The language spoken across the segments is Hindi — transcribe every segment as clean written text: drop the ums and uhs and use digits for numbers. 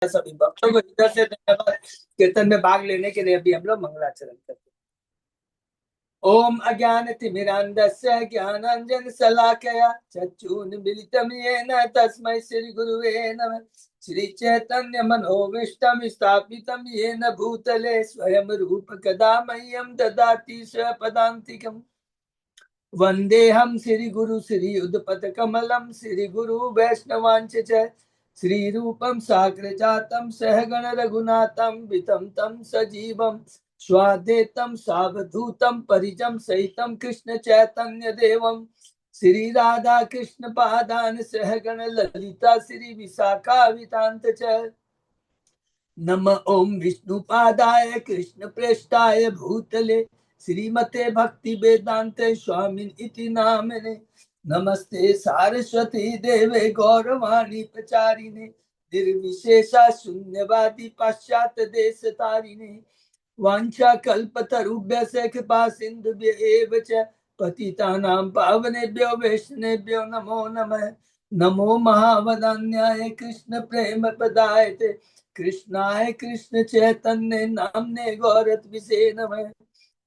सभी भक्तों को इधर से धन्यवाद कीर्तन में भाग लेने के लिए। अभी हम लोग मंगलाचरण करते हैं। ओम अज्ञानतिमिरान्धस्य ज्ञानाञ्जनशलाकया चक्षुन्मीलितं येन तस्मै श्रीगुरुवे नमः। श्रीचैतन्यमनोभीष्टं स्थापितं येन भूतले स्वयं रूप कदा मह्यं ददाति स्वपदान्तिकम्। वन्देऽहं श्रीगुरु श्रीयुतपदकमलं श्रीगुरु वैष्णवांश्च श्रीरूपं साग्रजातं सहगण रघुनाथं वितं तं सजीवं स्वाद्वैतं सावधूतं परिजं सहितं कृष्ण चैतन्य देवं श्री राधा कृष्ण पादान सहगण ललिता श्री विशाखावितांत च। नम ओम विष्णुपादाय कृष्ण प्रेष्ठाय भूतले श्रीमते भक्ति वेदांत स्वामिन इति नामने। नमस्ते सारस्वती देवे गौरवाणी प्रचारिणे निर्विशेषा शून्यवादी पाश्चात्य देश तारिणे। वांछा कल्पतरुभ्यस्य कृपा सिन्धुभ्य एव च पतितानां पावनेभ्यो वैष्णवेभ्यो नमो नमः। नमो महावदान्याय कृष्ण प्रेम प्रदायते कृष्णाय कृष्ण चैतन्य नामने गौरत्विषे नमः।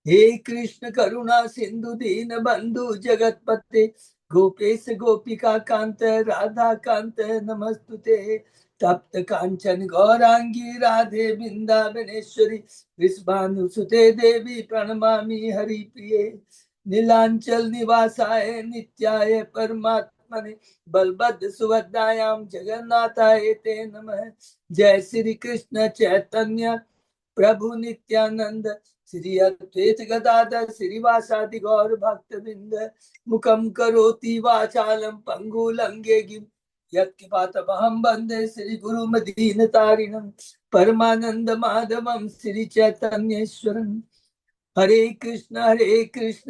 हे कृष्ण करुणा सिंधु दीन बंधु जगतपते गोपेश गोपिका कांत राधा कांत नमस्तुते। तप्त कांचन गौरांगी राधे वृंदावनेश्वरी वृषभानुसुते देवी प्रणमामि हरिप्रिये। नीलांचल निवासाय नित्याय परमात्मने बलभद्र सुभद्रायां जगन्नाथाय ते नमः। जय श्री कृष्ण चैतन्य प्रभु नित्यानंद श्री अद्वैत गदाधर श्रीवासादि गौर भक्त बिंद मुखम करोति वाचालम पंगु लंघेगिम यत्कृपातमहं वन्दे श्री गुरु मदीन तारिणम परमानंद माधवम श्री चैतन्येश्वरम। हरे कृष्ण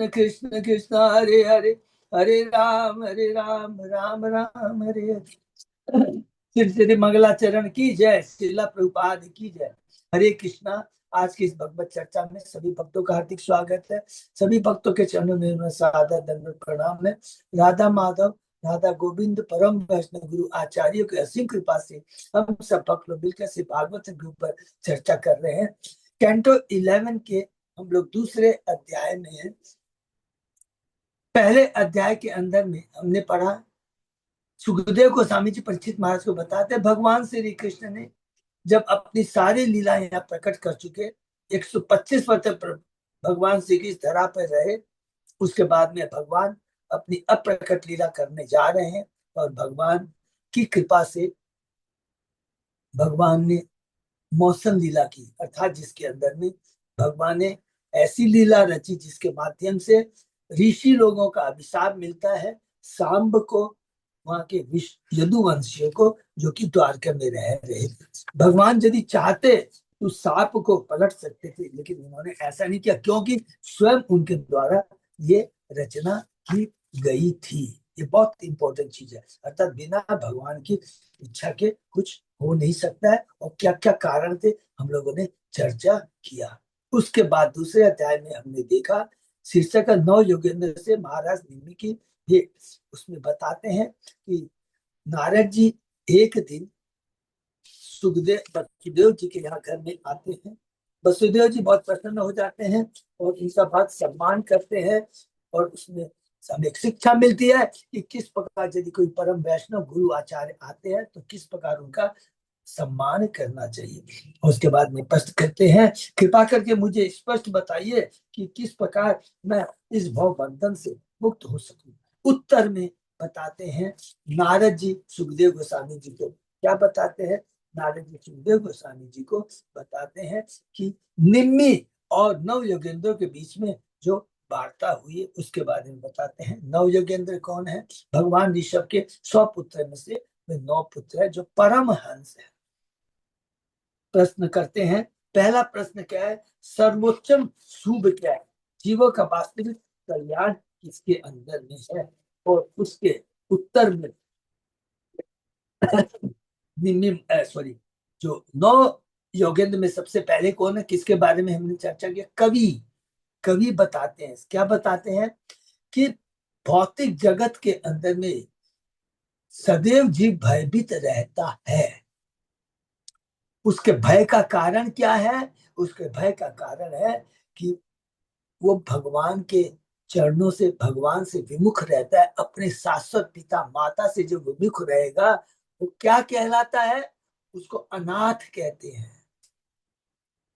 कृष्ण कृष्ण हरे हरे हरे राम राम राम हरे हरे। श्री श्री मंगलाचरण की जय, श्रीला प्रभुपाद की जय। हरे कृष्णा। आज की इस भगवत चर्चा में सभी भक्तों का हार्दिक स्वागत है। सभी भक्तों के चरणों में सादर दंडवत प्रणाम है। राधा माधव राधा गोविंद परम वैष्णव गुरु आचार्यों की असीम कृपा से हम सब भक्त लोग मिलकर से भागवत ग्रुप पर चर्चा कर रहे हैं। कैंटो 11 के हम लोग दूसरे अध्याय में हैं। पहले अध्याय के अंदर में हमने पढ़ा, सुखदेव गोस्वामी जी परीक्षित महाराज को बताते भगवान श्री कृष्ण ने जब अपनी सारी लीला यहाँ प्रकट कर चुके, 125 वर्ष तक भगवान श्री कृष्ण धरा पर रहे, उसके बाद में भगवान अपनी अप्रकट लीला करने जा रहे हैं। और भगवान की कृपा से भगवान ने मौसम लीला की, अर्थात जिसके अंदर में भगवान ने ऐसी लीला रची जिसके माध्यम से ऋषि लोगों का अभिशाप मिलता है सांब को, वहां के यदुवंशियों को, जो कि द्वारका में रह रहे। भगवान यदि चाहते तो सांप को पलट सकते थे, लेकिन उन्होंने ऐसा नहीं किया क्योंकि स्वयं उनके द्वारा ये रचना की गई थी। ये बहुत इंपॉर्टेंट चीज है, अर्थात बिना भगवान की इच्छा के कुछ हो नहीं सकता है। और क्या क्या कारण थे हम लोगों ने चर्चा किया। उसके बाद दूसरे अध्याय में हमने देखा शीर्षक है नौ योगेंद्र से महाराज निम्न की भेंट। उसमें बताते हैं कि नारद जी एक दिन वसुदेव जी के यहाँ घर में आते हैं। वसुदेव जी बहुत प्रसन्न हो जाते हैं और इनका बहुत सम्मान करते हैं। और उसमें हमें शिक्षा मिलती है कि किस प्रकार यदि कोई परम वैष्णव गुरु आचार्य आते हैं तो किस प्रकार उनका सम्मान करना चाहिए। उसके बाद में प्रश्न करते हैं, कृपा करके मुझे स्पष्ट बताइए कि किस प्रकार मैं इस भव बंधन से मुक्त हो सकूं। उत्तर में बताते हैं नारद जी सुखदेव गोस्वामी जी को क्या बताते हैं। नारद जी सुखदेव गोस्वामी जी को बताते हैं कि निम्मी और नव योगेंद्रों के बीच में जो वार्ता हुई उसके बारे में बताते हैं। नव योगेंद्र कौन है? भगवान ऋषभ के 100 पुत्र में से वे 9 पुत्र है जो परम हंस है। प्रश्न करते हैं, पहला प्रश्न क्या है? सर्वोच्चम शुभ क्या है? जीवों का वास्तविक कल्याण किसके अंदर में है? और उसके उत्तर में सॉरी, जो 9 योगेंद्र में सबसे पहले कौन है, किसके बारे में हमने चर्चा किया? कवि। कवि बताते हैं, क्या बताते हैं कि भौतिक जगत के अंदर में सदैव जीव भयभीत रहता है। उसके भय का कारण क्या है? उसके भय का कारण है कि वो भगवान के चरणों से, भगवान से विमुख रहता है। अपने शाश्वत पिता माता से जो विमुख रहेगा वो क्या कहलाता है? उसको अनाथ कहते हैं।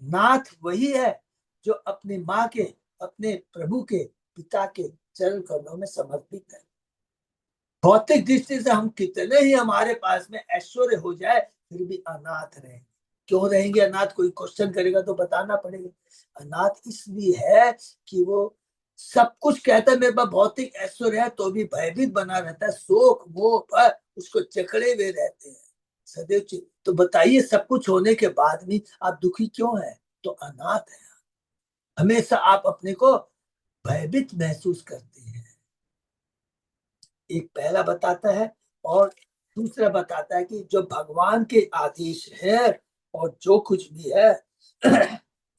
नाथ वही है जो अपनी माँ के, अपने प्रभु के, पिता के चरण कमलों में समर्पित है। भौतिक दृष्टि से हम कितने ही हमारे पास में ऐश्वर्य हो जाए फिर भी अनाथ रहे। क्यों रहेंगे अनाथ? कोई क्वेश्चन करेगा तो बताना पड़ेगा। अनाथ इसलिए है कि वो सब कुछ कहता है मेरे पास भौतिक ऐश्वर्य है, तो भी भयभीत बना रहता है, शोक मोह पर उसको जकड़े हुए रहते हैं सदैव। तो बताइए, सब कुछ होने के बाद भी आप दुखी क्यों है? तो अनाथ है। हमेशा आप अपने को भयभीत महसूस करते हैं। एक पहला बताता है, और दूसरा बताता है कि जो भगवान के आदेश है और जो कुछ भी है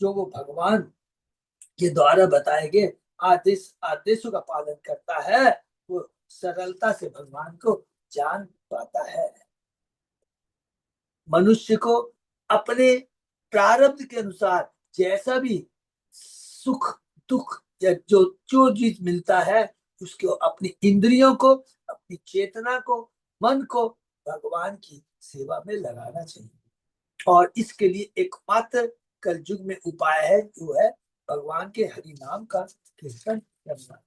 जो वो भगवान के द्वारा बताए गए आदेशों का पालन करता है, वो सरलता से भगवान को जान पाता है। मनुष्य को अपने प्रारब्ध के अनुसार जैसा भी सुख दुख या जो जो चीज मिलता है उसको, अपनी इंद्रियों को, अपनी चेतना को, मन को भगवान की सेवा में लगाना चाहिए। और इसके लिए एकमात्र कलयुग में उपाय है, जो है भगवान के हरि नाम का कीर्तन करना।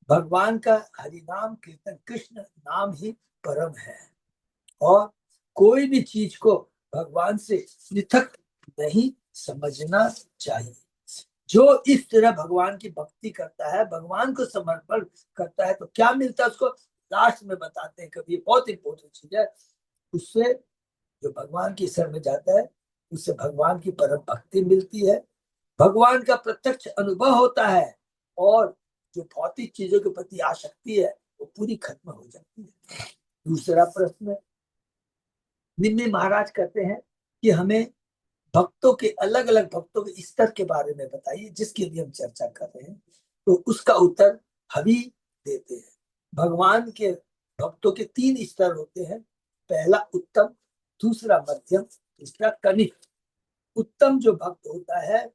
भगवान का हरि नाम कीर्तन, कृष्ण नाम ही परम है। और कोई भी चीज को भगवान से पृथक नहीं समझना चाहिए। जो इस तरह भगवान की भक्ति करता है, भगवान को समर्पण करता है, तो क्या मिलता है उसको? लास्ट में बताते हैं कभी, बहुत इंपॉर्टेंट चीज है। उससे जो भगवान की शरण में जाता है उससे भगवान की परम भक्ति मिलती है, भगवान का प्रत्यक्ष अनुभव होता है, और जो भौतिक चीजों के प्रति आसक्ति है वो पूरी खत्म हो जाती है। दूसरा प्रश्न निम्न महाराज कहते हैं कि हमें भक्तों के, अलग अलग भक्तों के स्तर के बारे में बताइए, जिसके लिए हम चर्चा कर रहे हैं। तो उसका उत्तर हवि देते हैं। भगवान के भक्तों के तीन स्तर होते हैं। पहला उत्तम, दूसरा मध्यम, तीसरा कनिष्ठ। उत्तम जो भक्त होता है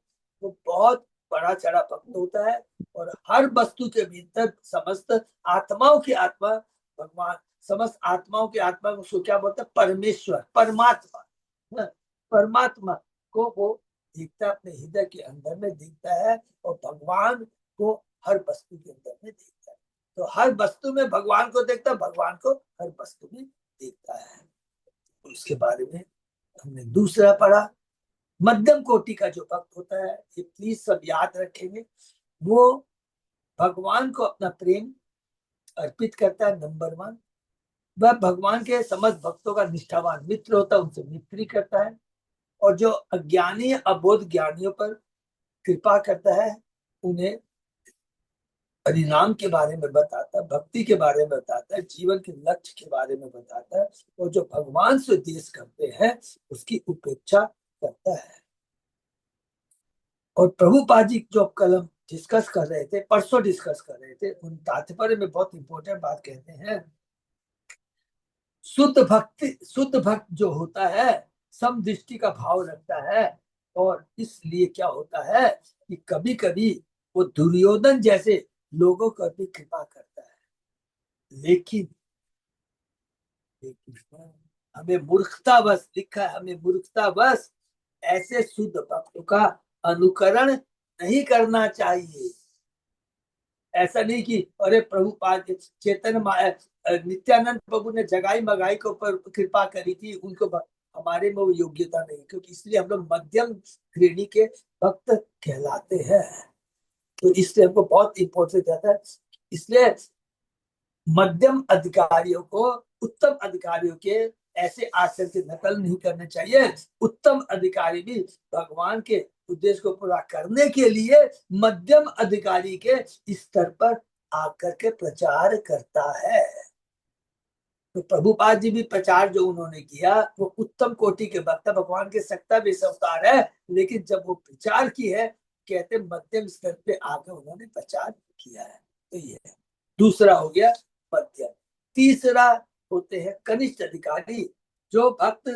वो बहुत बड़ा चढ़ा भक्त होता है, और हर वस्तु के भीतर समस्त आत्माओं की आत्मा भगवान, समस्त आत्माओं की आत्मा उसको क्या बोलते हैं? परमेश्वर, परमात्मा। परमात्मा को वो दिखता है, अपने हृदय के अंदर में दिखता है, और भगवान को हर वस्तु के अंदर में दिखता है। तो हर वस्तु में भगवान को देखता है, भगवान को हर वस्तु में देखता है। तो इसके बारे में हमने दूसरा पढ़ा। मध्यम कोटि का जो भक्त होता है, ये प्लीज सब याद रखेंगे, वो भगवान को अपना प्रेम अर्पित करता है, नंबर वन। वह भगवान के समस्त भक्तों का निष्ठावान मित्र होता है, उनसे मित्री करता है, और जो अज्ञानी अबोध ज्ञानियों पर कृपा करता है, उन्हें हरिनाम के बारे में बताता है, भक्ति के बारे में बताता है, जीवन के लक्ष्य के बारे में बताता है, और जो भगवान से देश करते हैं उसकी उपेक्षा करता है। और प्रभुपाद जी जो कल हम डिस्कस कर रहे थे, परसों डिस्कस कर रहे थे, उन तात्पर्य में बहुत इंपॉर्टेंट बात कहते हैं। शुद्ध भक्त जो होता है सम दृष्टि का भाव रखता है, और इसलिए क्या होता है कि कभी कभी वो दुर्योधन जैसे लोगों पर भी कृपा करता है। लेकिन लेकिन हमें मूर्खतावश, लिखा है, हमें मूर्खतावश ऐसे शुद्ध भक्तों का अनुकरण नहीं करना चाहिए। ऐसा नहीं कि अरे प्रभुपाद नित्यानंद प्रभु ने जगाई मगाई के ऊपर कृपा करी थी, उनको हमारे में वो योग्यता नहीं, क्योंकि इसलिए हम लोग मध्यम श्रेणी के भक्त कहलाते हैं। तो इसलिए हमको बहुत इंपॉर्टेंट रहता है। इसलिए मध्यम अधिकारियों को उत्तम अधिकारियों के ऐसे आचरण की नकल नहीं करने चाहिए। उत्तम अधिकारी भी भगवान के उद्देश्य को पूरा करने के लिए मध्यम अधिकारी के स्तर पर आकर के प्रचार करता है। तो प्रभुपाद जी भी प्रचार जो उन्होंने किया वो उत्तम कोटि के भक्त, भगवान के सकता भी अवतार है, लेकिन जब वो प्रचार की है, कहते मध्यम स्तर पे आकर उन्होंने प्रचार किया है। तो ये है, दूसरा हो गया मध्यम। तीसरा होते हैं कनिष्ठ अधिकारी। जो भक्त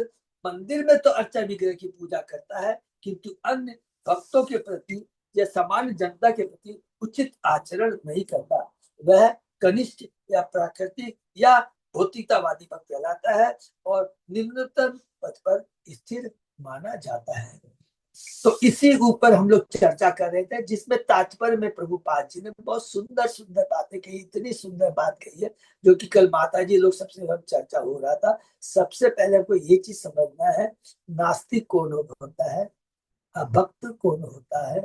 मंदिर में तो अर्चा विग्रह की पूजा करता है, किंतु अन्य भक्तों के प्रति या सामान्य जनता के प्रति उचित आचरण नहीं करता। वह कनिष्ठ या प्राकृतिक या भौतिकतावादी भक्त कहलाता है और निम्नतम पद पर स्थिर माना जाता है। तो इसी ऊपर हम लोग चर्चा कर रहे थे, जिसमें तात्पर्य में प्रभुपाद जी ने बहुत सुंदर सुंदर बातें कही, इतनी सुंदर बात कही है जो कि कल माता जी लोग सबसे चर्चा हो रहा था। सबसे पहले हमको ये चीज समझना है, नास्तिक कौन होता है, अभक्त कौन होता है,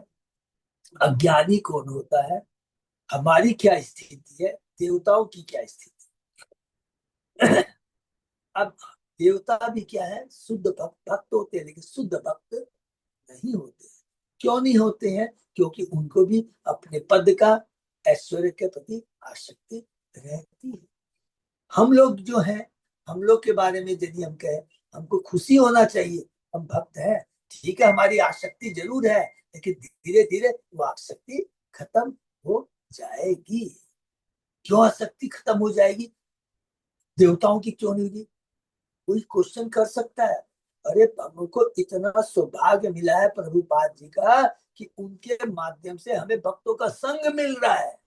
अज्ञानी कौन होता है, हमारी क्या स्थिति है, देवताओं की क्या स्थिति। अब देवता भी क्या है, शुद्ध भक्त होते हैं, लेकिन शुद्ध भक्त नहीं होते। क्यों नहीं होते हैं? क्योंकि उनको भी अपने पद का, ऐश्वर्य के प्रति आसक्ति रहती है। हम लोग जो है, हम लोग के बारे में यदि हम कहें, हमको खुशी होना चाहिए, हम भक्त हैं, ठीक है, हमारी आसक्ति जरूर है, लेकिन धीरे धीरे वो आसक्ति खत्म हो जाएगी। क्यों आसक्ति खत्म हो जाएगी? देवताओं की क्यों नहीं होगी? कोई क्वेश्चन कर सकता है। अरे हमको इतना सौभाग्य मिला है प्रभुपाद जी का कि उनके माध्यम से हमें भक्तों का संग मिल रहा है।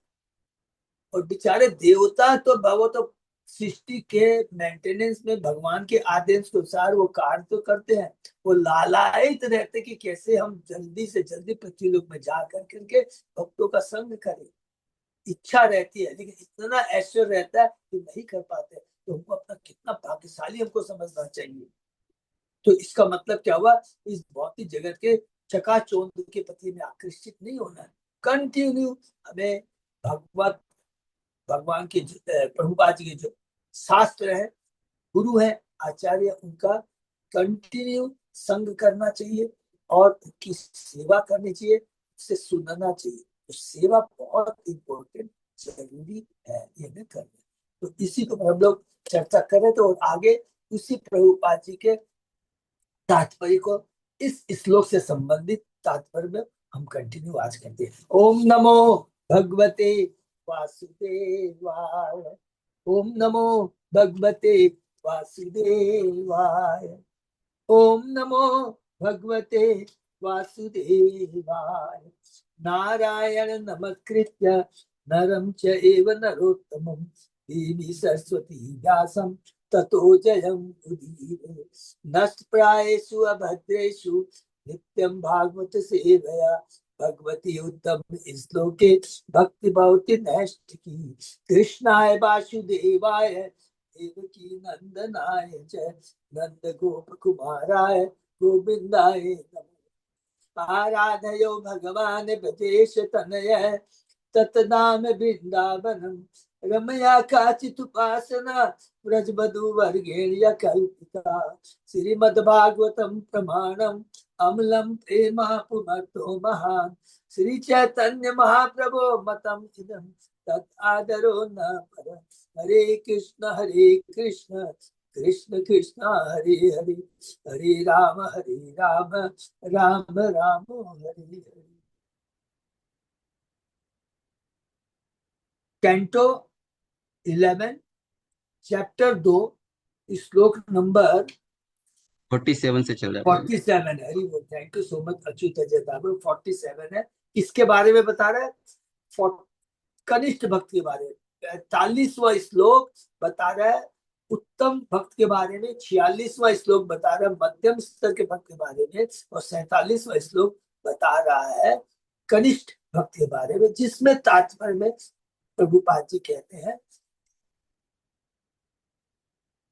और बेचारे देवता तो वो तो सृष्टि के मेंटेनेंस में भगवान के आदेश के अनुसार वो कार्य तो करते हैं। वो लालायित रहते कि कैसे हम जल्दी से जल्दी पृथ्वी लोक में जा करके भक्तों का संग करें। इच्छा रहती है, लेकिन इतना ऐश्वर्य रहता है कि नहीं कर पाते। तो हमको अपना कितना भाग्यशाली हमको समझना चाहिए। तो इसका मतलब क्या हुआ, इस भौतिक जगत के चकाचौंध के प्रति में आकर्षित नहीं होना है। कंटिन्यू हमें भगवत भगवान के प्रभुपाद जी के जो शास्त्र है, गुरु है, आचार्य, उनका कंटिन्यू संग करना चाहिए और उनकी सेवा करनी चाहिए, उससे सुनना चाहिए। तो सेवा बहुत इंपॉर्टेंट, जरूरी है ये हमें करना। तो इसी को हम लोग चर्चा करें तो आगे उसी प्रभुपाद जी के तात्पर्य को इस श्लोक से संबंधित तात्पर्य में हम कंटिन्यू आज करते हैं। ओम नमो भगवते वासुदेवाय। ओम नमो भगवते वासुदेवाय। ओम नमो भगवते वासुदेवाय। नारायण नमस्कृत्य नरं चैव नरोत्तमं देवी सरस्वती व्यासं ततो जयम् उदीरये। नष्टप्रायेषु अभद्रेषु नित्यं भागवत सेवया भगवती उत्तम श्लोके भक्ति भवति नैष्ठिकी। कृष्णाय वासुदेवाय देवकी नंदनाय च नंद गोप कुमाराय गोविंदाय नमः। आराधयो भगवान ब्रजेश तनय ततनाम वृंदावनम रमया काचिदुपासना व्रजवधू वर्गेण कल्पिता। श्रीमद्भागवतम प्रमाणम अमलम प्रेम पुमर्तो महान। श्री चैतन्य महाप्रभो मतम इदम तत् आदरो न पर। हरे कृष्ण कृष्ण कृष्ण हरे हरे, हरे राम राम राम हरे हरे। कैंटो 11 चैप्टर 2 श्लोक नंबर 47 से चल रहा है। 47 है। हरी बोल, thank you so much Achyut Ajay Tabad. 47 है। किसके बारे में बता रहा है? कनिष्ठ भक्त के बारे में। 45वां श्लोक बता रहा है उत्तम भक्त के बारे में, 46वां श्लोक बता रहा है मध्यम स्तर के भक्त के बारे में, और 47वां श्लोक बता रहा है कनिष्ठ भक्त के बारे में, जिसमें तात्पर्य में प्रभुपाद जी कहते हैं,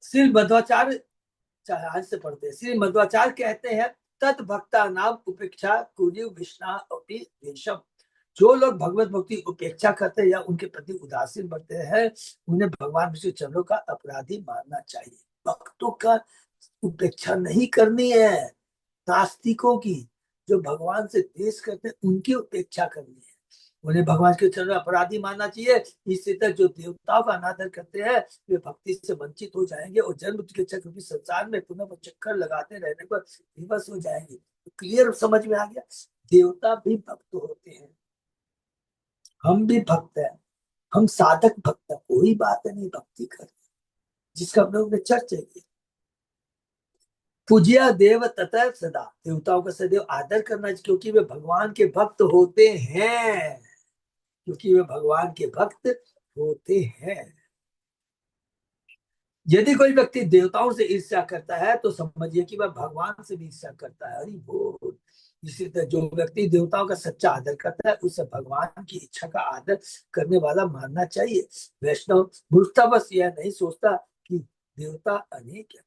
श्री मध्वाचार्य चाहे से पढ़ते हैं, श्री मध्वाचार्य कहते हैं तत् भक्ता नाम उपेक्षा कुरु विष्णा अपि देशम। जो लोग भगवत भक्ति उपेक्षा करते हैं या उनके प्रति उदासीन बढ़ते हैं, उन्हें भगवान विष्णु चरणों का अपराधी मानना चाहिए। भक्तों का उपेक्षा नहीं करनी है, नास्तिकों की, जो भगवान से द्वेष करते हैं उनकी उपेक्षा करनी है। उन्हें भगवान के चरण अपराधी मानना चाहिए। इससे तक जो देवताओं का अनादर करते हैं वे भक्ति से वंचित हो जाएंगे और जन्म के चक्र की संसार में पुनः चक्कर लगाते रहने पर विवश हो जाएंगे। तो क्लियर समझ में आ गया, देवता भी भक्त होते हैं, हम भी भक्त हैं, हम साधक भक्त है, कोई बात नहीं भक्ति कर, जिसका हम लोग ने चर्चा की। पूज्या देव तथा सदा, देवताओं का सदैव आदर करना चाहिए, क्योंकि वे भगवान के भक्त होते हैं, क्योंकि वे भगवान के भक्त होते हैं। यदि कोई व्यक्ति देवताओं से ईर्ष्या करता है तो समझिए कि वह भगवान से भी ईर्ष्या करता है। हरि बोल। इसी तरह जो व्यक्ति देवताओं का सच्चा आदर करता है उसे भगवान की इच्छा का आदर करने वाला मानना चाहिए। वैष्णव मूर्खता बस यह नहीं सोचता कि देवता अनेक है,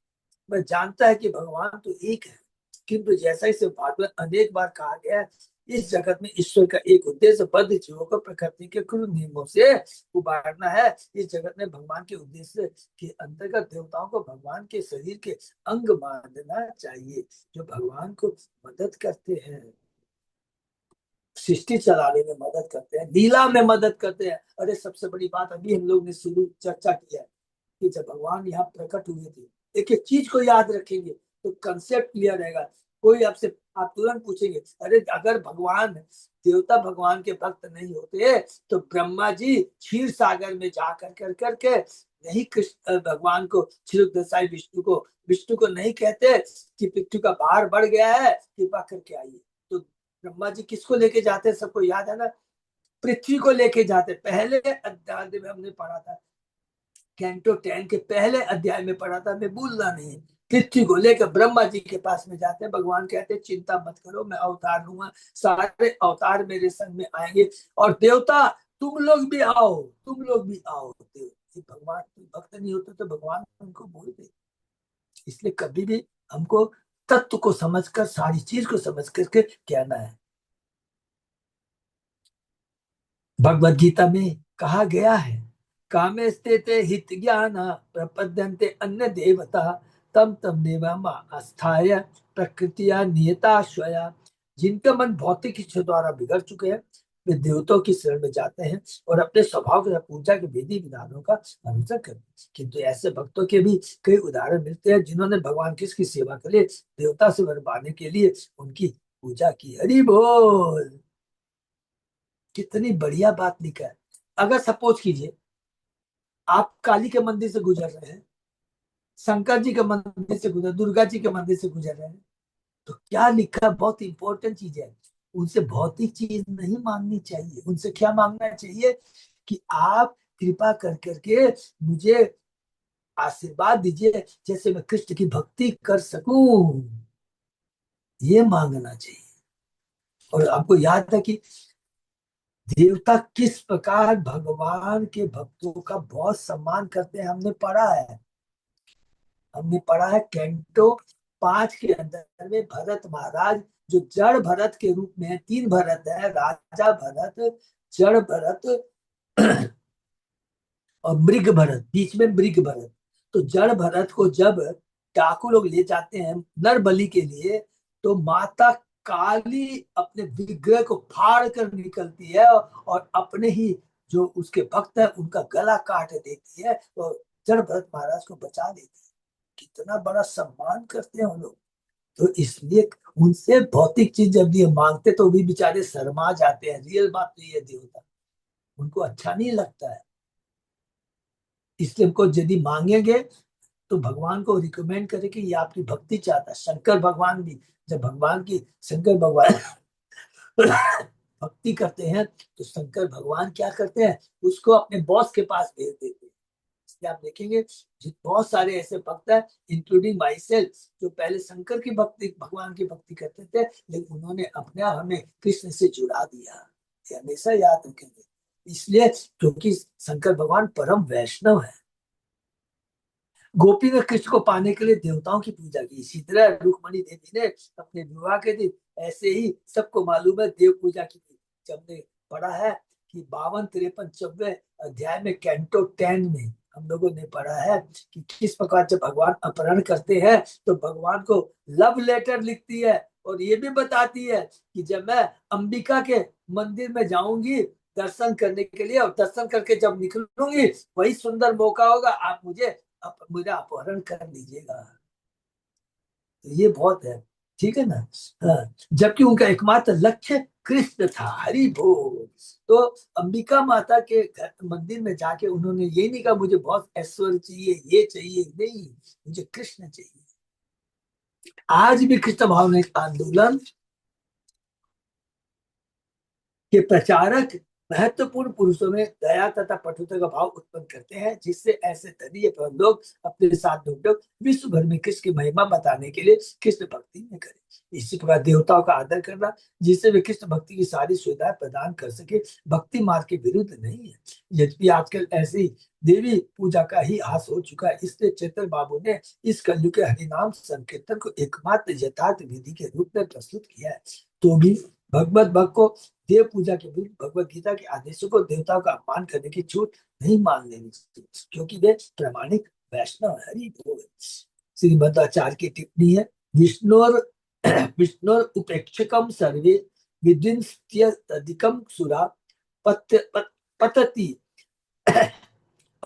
वह जानता है कि भगवान तो एक है, किंतु जैसा इसे भागवत अनेक बार कहा गया है, इस जगत में ईश्वर का एक उद्देश्य बद्ध जीवों को प्रकृति के क्रूर नियमों से उबारना है। इस जगत में भगवान के उद्देश्य के अंतर्गत देवताओं को भगवान के शरीर के अंग मानना चाहिए, जो भगवान को मदद करते हैं, सृष्टि चलाने में मदद करते हैं, लीला में मदद करते हैं। अरे सबसे बड़ी बात अभी हम लोग ने शुरू चर्चा किया है कि जब भगवान यहाँ प्रकट हुए थे, एक एक चीज को याद रखेंगे तो कंसेप्ट क्लियर रहेगा। कोई आपसे आप तुरंत पूछेंगे, अरे अगर भगवान देवता भगवान के भक्त नहीं होते तो ब्रह्मा जी क्षीर सागर में जा कर करके नहीं कृष्ण भगवान को क्षीर दसाई विष्णु को नहीं कहते कि पृथ्वी का भार बढ़ गया है, कृपा करके आइए। तो ब्रह्मा जी किसको लेके जाते हैं, सबको याद है ना, पृथ्वी को लेके जाते। पहले अध्याय में हमने पढ़ा था, कैंटो 10 के पहले अध्याय में पढ़ा था, मैं भूलना नहीं। पृथ्वी को लेकर ब्रह्मा जी के पास में जाते हैं, भगवान कहते हैं चिंता मत करो, मैं अवतार लूंगा, सारे अवतार मेरे संग में आएंगे, और देवता तुम लोग भी आओ, तुम लोग भी आओ। भगवान भक्त नहीं होते तो भगवान उनको बोलते। इसलिए कभी भी हमको तत्व को समझकर, सारी चीज को समझ करके कहना है। भगवत गीता में कहा गया है, कामे स्थिते हित ज्ञान प्रपद्यन्ते अन्य देवता तम तम देवम आस्थाय प्रकृतिया नियता स्वया। जिनका मन भौतिक इच्छा द्वारा बिगड़ चुके हैं वे देवताओं की शरण में जाते हैं और अपने स्वभाव के पूजा के विधि विधानों का अनुसरण करते हैं। किंतु ऐसे भक्तों के भी कई उदाहरण मिलते हैं जिन्होंने भगवान कृष्ण की सेवा के लिए, देवता से वर पाने के लिए उनकी पूजा की। हरि बोल। कितनी बढ़िया बात लिखा है। अगर सपोज कीजिए आप काली के मंदिर से गुजर रहे हैं, शंकर जी के मंदिर से गुजर, दुर्गा जी के मंदिर से गुजर रहे हैं, तो क्या लिखा है, बहुत इंपॉर्टेंट चीज है। उनसे भौतिक चीज नहीं मांगनी चाहिए, उनसे क्या मांगना चाहिए कि आप कृपा कर करके मुझे आशीर्वाद दीजिए, जैसे मैं कृष्ण की भक्ति कर सकूं, ये मांगना चाहिए। और आपको याद है कि देवता किस प्रकार भगवान के भक्तों का बहुत सम्मान करते हैं, हमने पढ़ा है कैंटो 5 के अंदर में। भरत महाराज जो जड़ भरत के रूप में है, 3 भरत है, राजा भरत, जड़ भरत और मृग भरत, बीच में मृग भरत। तो जड़ भरत को जब डाकू लोग ले जाते हैं नर बलि के लिए, तो माता काली अपने विग्रह को फाड़ कर निकलती है और अपने ही जो उसके भक्त है उनका गला काट देती है और जड़ भरत महाराज को बचा देती है। कितना बड़ा सम्मान करते हैं वो लोग। तो इसलिए उनसे भौतिक चीज जब ये मांगते तो भी बेचारे शर्मा जाते हैं। रियल बात तो ये देवता, उनको अच्छा नहीं लगता है। इसलिए हमको यदि मांगेंगे तो भगवान को रिकमेंड करें कि ये आपकी भक्ति चाहता है। शंकर भगवान भी जब भगवान की, शंकर भगवान भक्ति करते हैं तो शंकर भगवान क्या करते हैं, उसको अपने बॉस के पास भेज देते हैं। इसलिए आप देखेंगे बहुत सारे ऐसे भक्त हैं, इंक्लूडिंग माई सेल्फ, जो पहले शंकर की भक्ति, भगवान की भक्ति करते थे, लेकिन उन्होंने अपने आप हमें कृष्ण से जुड़ा दिया। ये हमेशा याद रखेंगे। इसलिए क्योंकि शंकर भगवान परम वैष्णव है। गोपी ने कृष्ण को पाने के लिए देवताओं की पूजा की। इसी तरह रुक्मणी देवी ने अपने विवाह के दिन ऐसे ही, सबको मालूम है, देव पूजा की थी। जब हमने पढ़ा है कि 52, 53, 54 अध्याय में कैंटो 10 में हम लोगों ने पढ़ा है कि किस प्रकार जब भगवान अपहरण करते हैं तो भगवान को लव लेटर लिखती है, और ये भी बताती है कि जब मैं अंबिका के मंदिर में जाऊंगी दर्शन करने के लिए, और दर्शन करके जब निकलूंगी वही सुंदर मौका होगा, आप मुझे मेरा अपहरण कर लीजिएगा। तो ये बहुत है, ठीक है ना। हाँ, जबकि उनका एकमात्र लक्ष्य कृष्ण था। हरि बोल। तो अंबिका माता के घर मंदिर में जाके उन्होंने ये नहीं कहा मुझे बहुत ऐश्वर्य चाहिए, ये चाहिए, नहीं, मुझे कृष्ण चाहिए। आज भी कृष्ण भावनिक आंदोलन के प्रचारक महत्वपूर्ण पुरुषों में दया तथा पटुता का भाव उत्पन्न करते हैं, जिससे ऐसे धनी एवं लोग अपने साथ लोग विश्व भर में कृष्ण की महिमा बताने के लिए कृष्ण भक्ति में करें। इसी प्रकार देवताओं का आदर करना, जिससे वे कृष्ण भक्ति की सारी सुविधाएं प्रदान कर सके, भक्ति मार्ग के विरुद्ध नहीं है। यद्यपि आजकल ऐसी देवी पूजा का ही हास हो चुका है, इसलिए चेतन बाबू ने इस कलयुग के हरिनाम संकीर्तन को एकमात्र यथार्थ विधि के रूप में प्रस्तुत किया है। तो भी भगवत भक्त को देव पूजा के विरुद्ध भगवत गीता के आदेशों को देवताओं का अपमान करने की छूट नहीं मान लेनी चाहिए, क्योंकि वे प्रामाणिक वैष्णव हरि बोल। श्रीमद्वाचार्य की टिप्पणी है, विष्णुर विष्णुर उपेक्षकम सर्वे विद्विन्त्यधिकम सुरा पतति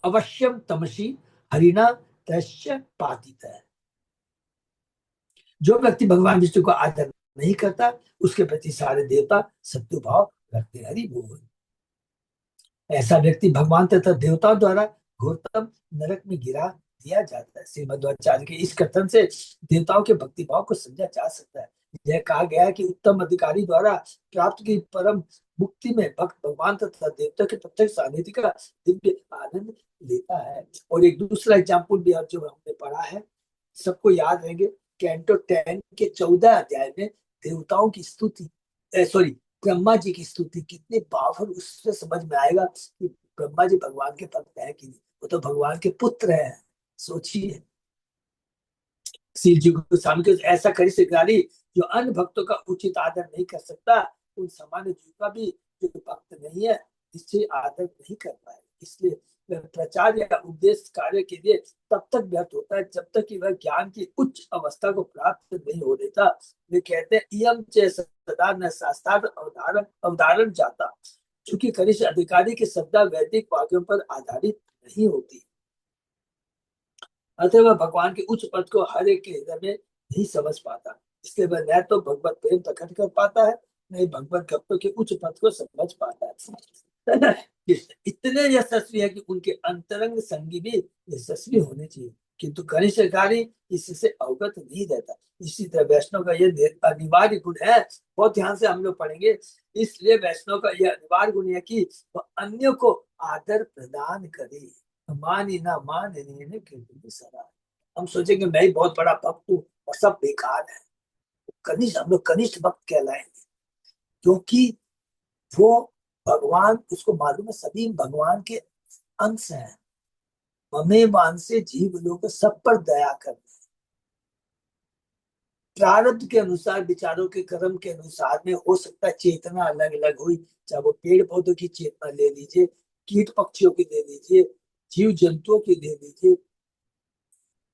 अवश्यम तमसी हरिणा तस्य पातित है। जो व्यक्ति भगवान विष्णु को आदर नहीं करता, उसके प्रति सारे देवता शत्रु भाव रखते। हरि बोल। ऐसा व्यक्ति भगवान तथा देवताओं द्वारा घोरतम नरक में गिरा दिया जाता है। श्रीमद्वाचार्य के इस कथन से देवताओं के भक्ति भाव को समझा जा सकता है। यह कहा गया है कि उत्तम अधिकारी द्वारा प्राप्त की परम मुक्ति में भक्त भगवान तथा देवता के प्रत्यक्ष सानिध्य का दिव्य आनंद लेता है। और एक दूसरा एग्जाम्पल भी जो हमने पढ़ा है, सबको याद रहेंगे, कैंटो 10 के 14 अध्याय में देवताओं की स्तुति, सॉरी ब्रह्मा जी की स्तुति कितनी पावरफुल, उससे समझ में आएगा कि ब्रह्मा जी भगवान के भक्त है कि नहीं। वो तो भगवान के पुत्र है। सोचिए, शिव जी गोस्वामी के ऐसा करी शिकारी जो अन्य भक्तों का उचित आदर नहीं कर सकता, उन सामान्य जीव का भी जो भक्त नहीं है इससे आदर नहीं कर पाए। इसलिए वह प्रचार या उपदेश कार्य के लिए तब तक व्यर्थ होता है जब तक कि वह ज्ञान की उच्च अवस्था को प्राप्त नहीं हो लेता। वे कहते हैं इयम च सदा न शास्त्रार्थ अवधारण जाता, चूंकि कनिष्ठ अधिकारी की श्रद्धा वैदिक वाक्यों पर आधारित नहीं होती, अतः वह भगवान के उच्च पद को हर एक के हृदय में नहीं समझ पाता। इसलिए वह न तो भगवत प्रेम प्रकट कर पाता है, न ही भगवत भक्तों के उच्च पद को समझ पाता है। इतने यशस्वी है कि उनके अंतरंग संगी भी यशस्वी होने चाहिए, किंतु कनिष्ठ अधिकारी इससे अवगत नहीं रहता। इसी तरह वैष्णव का यह अनिवार्य गुण है, बहुत ध्यान से हम लोग पढ़ेंगे। इसलिए वैष्णव का यह अनिवार्य गुण है कि वह अन्यों को आदर प्रदान करे, मानी ना माने कीर्तन सरा। हम सोचेंगे मैं ही बहुत बड़ा भक्त हूँ और सब बेकार है, कनिष्ठ हम लोग कनिष्ठ भक्त कहलाएंगे, क्योंकि वो भगवान, उसको मालूम है सभी भगवान के अंश हैं। ममे वांसे जीव लोग सब पर दया कर, प्रारब्ध के अनुसार विचारों के कर्म के अनुसार में हो सकता है चेतना अलग अलग हुई, चाहे वो पेड़ पौधों की चेतना ले लीजिए, कीट पक्षियों की ले लीजिए, जीव जंतुओं की ले लीजिए,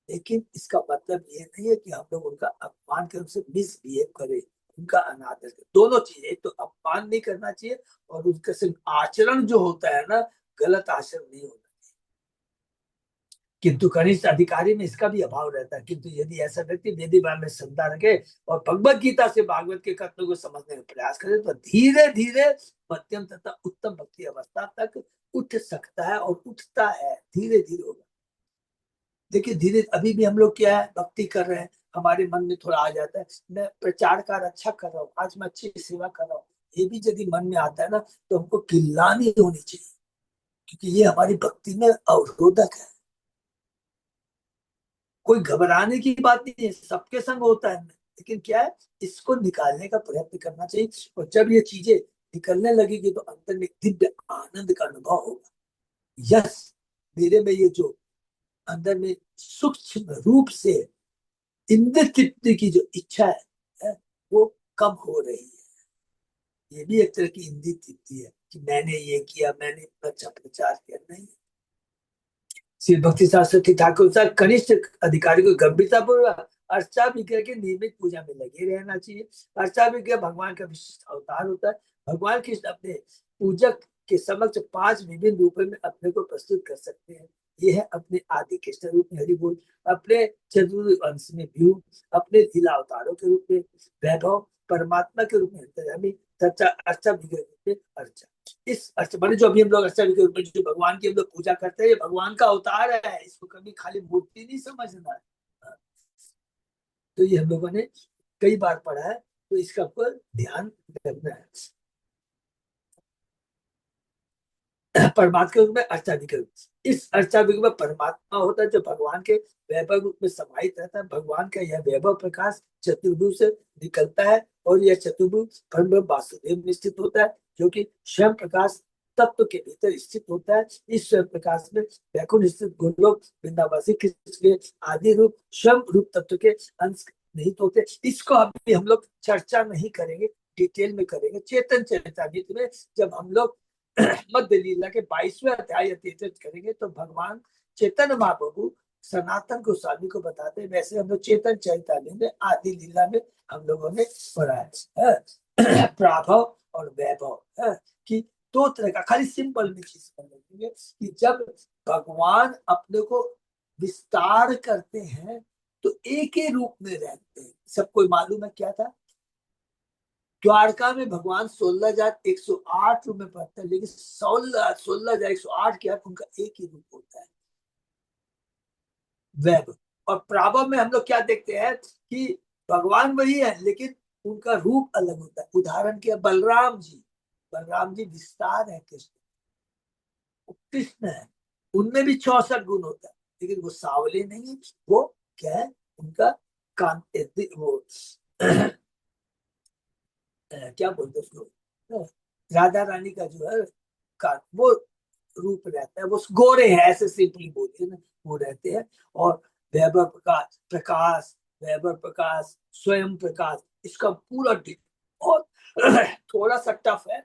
लेकिन इसका मतलब ये नहीं है कि हम लोग उनका अपमान कर उनसे मिसबिहेव करें, उनका अनादर करें। दोनों चीजें, एक तो अपमान नहीं करना चाहिए और उनका सिर्फ आचरण जो होता है ना, गलत आचरण नहीं होता। किंतु कनिष्ठ अधिकारी में इसका भी अभाव रहता है। किंतु यदि ऐसा व्यक्ति वेदी में श्रद्धा रखे और भगवत गीता से भागवत के कथनों को समझने का प्रयास करे, तो धीरे धीरे मध्यम तथा उत्तम भक्ति अवस्था तक उठ सकता है और उठता है, धीरे धीरे होगा। देखिए धीरे, अभी भी हम लोग क्या है, भक्ति कर रहे हैं, हमारे मन में थोड़ा आ जाता है मैं प्रचार कार्य अच्छा कर रहा हूँ, आज मैं अच्छी सेवा कर रहा हूँ, ये भी यदि मन में आता है ना, तो हमको किल्लानी होनी चाहिए, क्योंकि ये हमारी भक्ति में अवरोधक है। कोई घबराने की बात नहीं है, सबके संग होता है, लेकिन क्या है, इसको निकालने का प्रयत्न करना चाहिए। और जब ये चीजें निकलने लगेगी तो अंतर में दिव्य आनंद का अनुभव होगा। यस, मेरे में ये जो अंदर में सूक्ष्म रूप से इंद्र तृप्ति की जो इच्छा है वो कम हो रही है। ये भी एक तरह की इंद्र तृप्ति है कि मैंने ये किया, मैंने अच्छा प्रचार किया, नहीं। श्री भक्ति सरस्वती ठाकुर सर कनिष्ठ अधिकारी को गंभीरता पूर्वक अर्चा विग्रह के नियमित पूजा में लगे रहना चाहिए। अर्चा विग्रह भगवान का विशिष्ट अवतार होता है। भगवान कृष्ण अपने पूजक के समक्ष 5 विभिन्न रूपों में अपने को प्रस्तुत कर सकते हैं। ये है अपने आदि कृष्ण रूप में हरि बोल, अपने चतुर्वंश में व्यू, अपने लीला अवतारों के रूप में वैभव, परमात्मा के रूप में अंतर्यामी तथा अर्चा विग्रह के रूप में अर्चा। इस अर्थ माने जो अभी हम लोग अर्चा के रूप में जो भगवान की हम लोग पूजा करते हैं, ये भगवान का अवतार है, इसको कभी खाली मूर्ति नहीं समझना है। तो ये हम लोगों ने कई बार पढ़ा है, तो इसका ऊपर ध्यान रखना है। परमात्मा के रूप में अर्चा विग्रह, इस अर्चा विग्रह में परमात्मा होता है जो भगवान के वैभव रूप में समाहित रहता है। भगवान का यह वैभव प्रकाश चतुर्भुज से निकलता है और यह चतुर्भुज परम वासुदेव में स्थित होता है, जो कि स्वयं प्रकाश तत्व के भीतर स्थित होता है। इस स्वयं प्रकाश में वैकुंठ स्थित गोलोक वृंदावासी कृष्ण के आदि रूप स्वयं रूप तत्व के अंश नहीं होते। इसको अभी हम लोग चर्चा नहीं करेंगे, डिटेल में करेंगे चेतन चरितामृत में। जब हम लोग मध्य लीला के 22वें अध्याय अतीत करेंगे तो भगवान चेतन महाप्रभु सनातन गोस्वामी को बताते हैं। वैसे हम लोग चेतन चरितामृत में आदि लीला में हम लोगों ने पढ़ा है प्राभव और वैभव है कि दो तरह का, खाली सिंपल में चीज समझेंगे कि जब भगवान अपने को विस्तार करते हैं तो एक ही रूप में रहते हैं। सबको मालूम है क्या था, द्वारका में भगवान 16,108 रूप में पड़ता है, लेकिन 16,108 के अर्थ उनका एक ही रूप होता है, वैभव। और प्राभव में हम लोग क्या देखते हैं कि भगवान वही है लेकिन उनका रूप अलग होता है। उदाहरण के बलराम जी विस्तार है कृष्ण, कृष्ण है, उनमें भी 64 गुण होता है, लेकिन वो सावले नहीं है। वो क्या है, उनका कांति, वो क्या बोलते हैं उसको, राधा रानी का जो है का वो रूप रहता है, वो गोरे हैं ऐसे सिंपली बोलिए ना, वो रहते हैं। और वैभव प्रकाश, वैभव प्रकाश, स्वयं प्रकाश, इसका पूरा और थोड़ा सा टफ है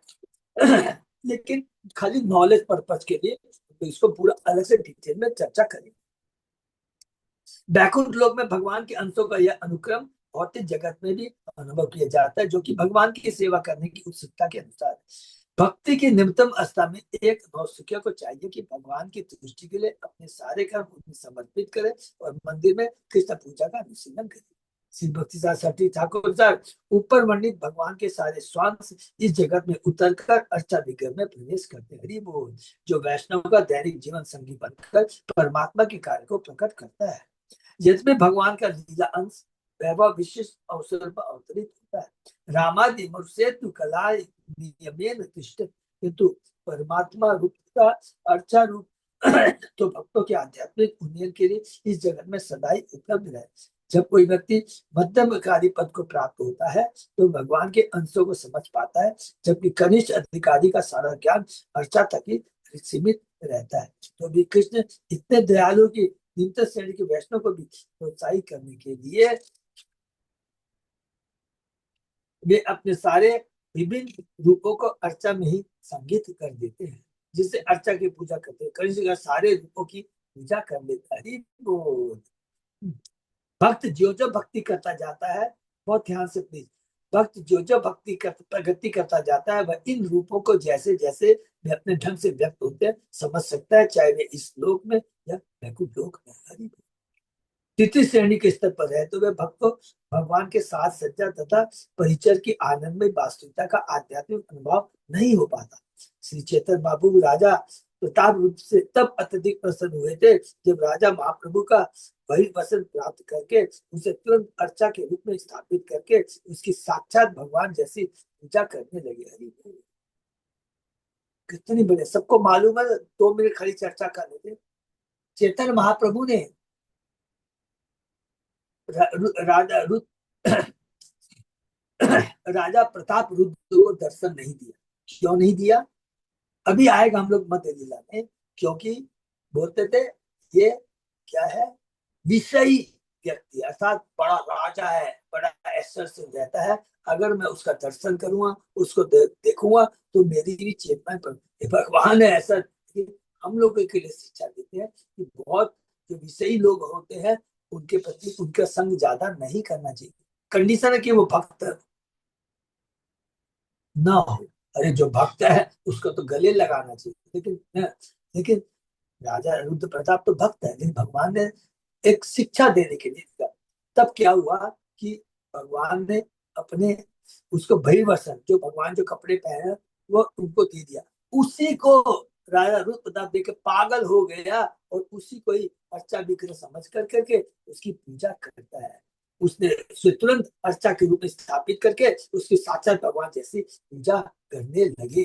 लेकिन खाली नॉलेज पर्पज के लिए तो इसको पूरा अलग से डिटेल में चर्चा करेंगे। बैकुंठ लोक में भगवान के अंशों का यह अनुक्रम भौतिक जगत में भी अनुभव किया जाता है, जो कि भगवान की सेवा करने की उत्सुकता के अनुसार भक्ति की निम्नतम अवस्था में एक नौसिखिया को चाहिए कि भगवान की दृष्टि के लिए अपने सारे कर्म उन्हें समर्पित करे और मंदिर में कृष्ण पूजा का अनुशीलन करे। श्री भक्ति शास्त्री ठाकुर सर ऊपर वर्णित भगवान के सारे स्वांश इस जगत में उतरकर अर्चा विग्रह में प्रवेश करते हैं। हरि बोल। जो वैष्णव का दैनिक जीवन संगी बनकर परमात्मा के कार्य को प्रकट करता है। जिसमें भगवान का लीला अंश वैभव विशिष्ट अवसर पर अवतरित होता है। रामादि सेतु कला नियमेन तिष्ठ, किंतु परमात्मा रूप का अर्चा रूप तो भक्तों के आध्यात्मिक उन्नयन के लिए इस जगत में सदाई उपलब्ध है। जब कोई व्यक्ति मध्यमकारी पद को प्राप्त होता है तो भगवान के अंशों को समझ पाता है, जबकि कनिष्ठ अधिकारी का सारा ज्ञान अर्चा तक ही सीमित रहता है। तो भी कृष्ण इतने दयालु की निम्न श्रेणी के वैष्णव को भी प्रोत्साहित करने के लिए वे अपने सारे विभिन्न रूपों को अर्चा में ही संगित कर देते हैं, जिससे अर्चा की पूजा करते हैं। कृष्ण सारे रूपों की पूजा कर लेता है। भक्त जो जो भक्ति करता जाता है, बहुत ध्यान से प्लीज, भक्त जो जो भक्ति प्रगति करता जाता है वह इन रूपों को जैसे जैसे वे अपने ढंग से व्यक्त होते हैं समझ सकता है, चाहे वे इस लोक में या वैकुंठ लोक में। हरि तृतीय श्रेणी के स्तर पर है तो वे भक्त को भगवान के साथ सज्जा तथा परिचर की आनंदमय वास्तविकता का आध्यात्मिक अनुभव नहीं हो पाता। श्री चैतन्य बाबू राजा प्रताप रूप से तब अत्यधिक प्रसन्न हुए थे जब राजा महाप्रभु का वही वचन प्राप्त करके उसे तुरंत अर्चा के रूप में स्थापित करके उसकी साक्षात भगवान जैसी पूजा करने लगे। हरि कितनी बड़े, सबको मालूम है। 2 मिनट खड़ी चर्चा कर लेते। चैतन्य महाप्रभु ने राजा राजा प्रताप रुद्र को दर्शन नहीं दिया। क्यों नहीं दिया, अभी आएगा हम लोग मध्य लीला में। क्योंकि बोलते थे ये क्या है, विषयी व्यक्ति अर्थात बड़ा राजा है, बड़ा ऐश्वर्य से रहता है, अगर मैं उसका दर्शन करूंगा उसको देखूंगा तो मेरी भी चेतनाएं पर भगवान है। ऐसा हम लोग के लिए शिक्षा देते हैं कि बहुत जो विषयी लोग होते हैं उनके प्रति उनका संग ज्यादा नहीं करना चाहिए। कंडीशन है कि वो भक्त ना हो। अरे जो भक्त है उसको तो गले लगाना चाहिए, लेकिन राजा रुद्र प्रताप तो भक्त है, लेकिन भगवान ने एक शिक्षा देने के लिए दिया। तब क्या हुआ कि भगवान ने अपने उसको भयवसन, जो भगवान जो कपड़े पहने वो उनको दे दिया। उसी को राजा रुद्र प्रताप देख के पागल हो गया और उसी को ही अर्चा विग्रह समझ कर करके उसकी पूजा करता है। उसने उसे तुरंत अर्चा के रूप में स्थापित करके उसके साक्षात भगवान जैसी पूजा करने लगे।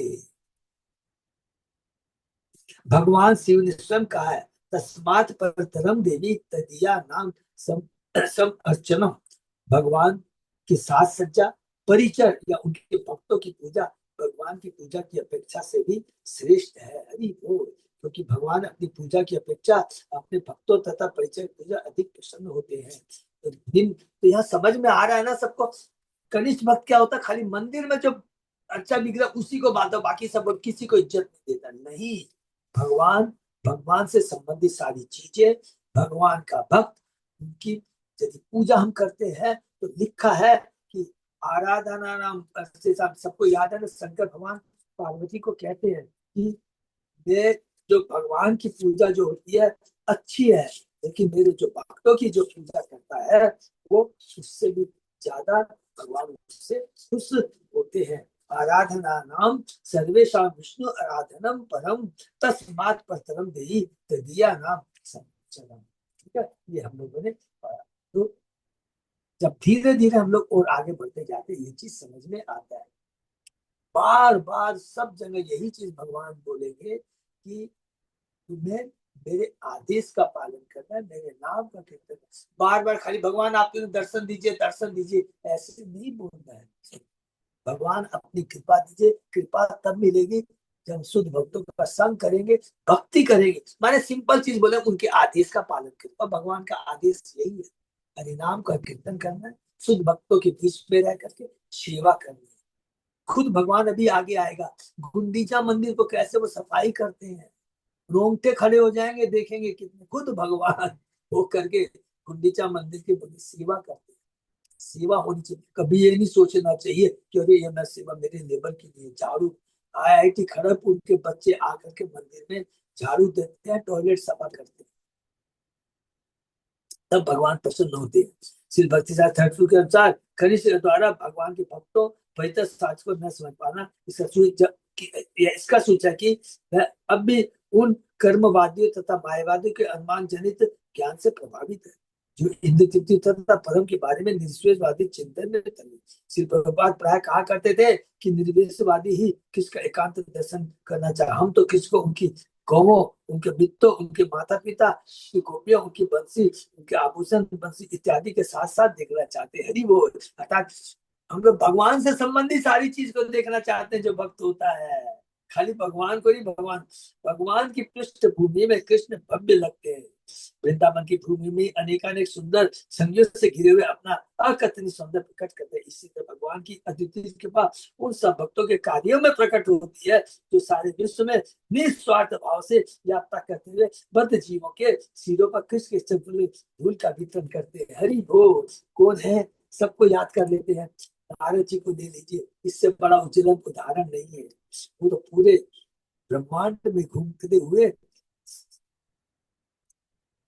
भगवान शिव ने स्वयं कहा है, तस्मात् परतरम देवी तदीया नाम सम सम अर्चनम। भगवान की साज सज्जा, परिचय या उनके भक्तों की पूजा भगवान की पूजा की अपेक्षा से भी श्रेष्ठ है। हरि बोल। क्योंकि भगवान अपनी पूजा की अपेक्षा अपने भक्तों तथा परिचय पूजा अधिक प्रसन्न होते हैं। तो यहाँ समझ में आ रहा है ना सबको। कनिष्ठ भक्त क्या होता है, खाली मंदिर में जो अच्छा विग्रह उसी को बांधो, बाकी सब किसी को इज्जत नहीं देता। नहीं, भगवान, भगवान से संबंधित सारी चीजें, भगवान का भक्त, उनकी यदि पूजा हम करते हैं तो लिखा है कि आराधना नाम से सबको याद है ना, शंकर भगवान पार्वती को कहते हैं कि ये जो भगवान की पूजा जो होती है अच्छी है, लेकिन मेरे जो भक्तों की जो पूजा करता है वो उससे भी ज्यादा भगवान उससे खुश होते हैं। आराधना नाम सर्वेशा विष्णु आराधनम परम तस्मात् परतरम देहि तदीया नाम संचरम। ठीक है, ये हम लोगों ने पढ़ा। तो जब धीरे धीरे हम लोग और आगे बढ़ते जाते ये चीज समझ में आता है। बार बार सब जगह यही चीज भगवान बोलेंगे कि तुम्हें मेरे आदेश का पालन करना है, मेरे नाम का कीर्तन। बार बार खाली भगवान आप दर्शन दीजिए दर्शन दीजिए ऐसे नहीं बोलना है। भगवान अपनी कृपा दीजिए, कृपा तब मिलेगी जब शुद्ध भक्तों का संग करेंगे, भक्ति करेंगे। माने सिंपल चीज बोले, उनके आदेश का पालन करें। और भगवान का आदेश यही है, हरिनाम का कीर्तन करना है, शुद्ध भक्तों के बीच में रह करके सेवा करनी है। खुद भगवान अभी आगे आएगा, गुंडीचा मंदिर को कैसे वो सफाई करते हैं, रोंगटे खड़े हो जाएंगे देखेंगे कितने। खुद भगवान वो करके गुंडीचा मंदिर की बड़ी सेवा करते हैं। सेवा होनी चाहिए, कभी ये नहीं सोचना चाहिए कि अरे ये मैं सेवा मेरे लेवल की नहीं है। झाड़ू, आईआईटी खड़गपुर के बच्चे आकर के मंदिर में झाड़ू देते हैं, टॉयलेट सफा करते हैं, तब भगवान प्रसन्न होते हैं। श्री भक्ति ठाकुर के अनुसार कनिष्ठ के द्वारा भगवान के भक्तों पवित्र साच को न समझ पाना इसका सूच है कि वह अब भी उन कर्मवादियों तथा मायावादियों के अनुमान जनित ज्ञान से प्रभावित है, जो इंद्र तृप्ति तथा परम के बारे में निर्विशेषवादी चिंतन में तल्लीन। श्री प्रभुपाद प्राय कहा करते थे कि निर्विशेषवादी ही किसका एकांत दर्शन करना चाहे। हम तो किसको उनकी गौवों, उनके मित्रों, उनके माता पिता, उनकी गोपियां, उनकी बंसी, उनके आभूषण बंसी इत्यादि के साथ साथ देखना चाहते हैं। हरि बोल। अर्थात हम लोग भगवान से संबंधित सारी चीज को देखना चाहते हैं जो भक्त होता है, खाली भगवान को नहीं। भगवान, भगवान की पृष्ठभूमि में कृष्ण भव्य लगते हैं। वृंदावन की भूमि में अनेकानेक सुंदर संयोग से घिरे हुए अपना अकथनीय सौंदर्य प्रकट करते हैं। इसी तरह भगवान की अद्वितीय कृपा उन सब भक्तों के कार्यों में प्रकट होती है जो सारे विश्व में निस्वार्थ भाव से यात्रा करते हुए बद्ध जीवों के सिरों पर कृष्ण के धूल का वितरण करते हैं। हरि बोल। कौन है, सबको याद कर लेते हैं। नारद जी को दे लीजिए, इससे बड़ा उज्जवल उदाहरण नहीं है। वो तो पूरे ब्रह्मांड में घूमते हुए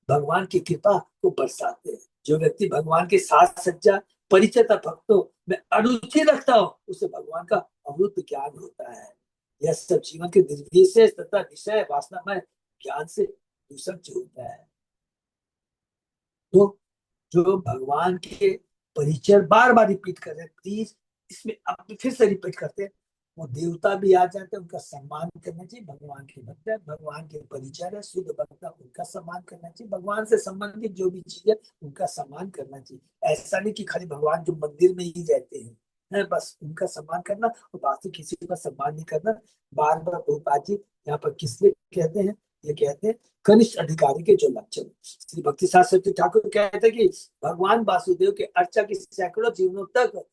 भगवान की कृपा को बरसाते हैं। जो व्यक्ति भगवान के साथ सच्चा परिचय भक्तों में अरुचि रखता हो उसे भगवान का अमृत ज्ञान होता है। यह सब जीवन के निर्विशेष तथा विषय वासनामय ज्ञान से दूषण होता है। तो जो भगवान के परिचय बार बार रिपीट कर रहे हैं, प्लीज इसमें अब फिर से रिपीट करते हैं। वो देवता भी आ जाते हैं, उनका सम्मान करना चाहिए। भगवान के भक्त है, भगवान के परिचय है, शुद्ध भक्त है, उनका सम्मान करना चाहिए। भगवान से संबंधित जो भी चीज है उनका सम्मान करना चाहिए। ऐसा नहीं कि खाली भगवान जो मंदिर में ही रहते हैं है बस उनका सम्मान करना और बाकी किसी का सम्मान नहीं करना। बार बार प्रभुपाद जी यहाँ पर किस लिए कहते हैं, ये कहते हैं कनिष्ठ अधिकारी के जो लक्षण। श्री भक्ति शास्त्री ठाकुर कहते हैं कि भगवान वासुदेव के अर्चा की सैकड़ों जीवनों तक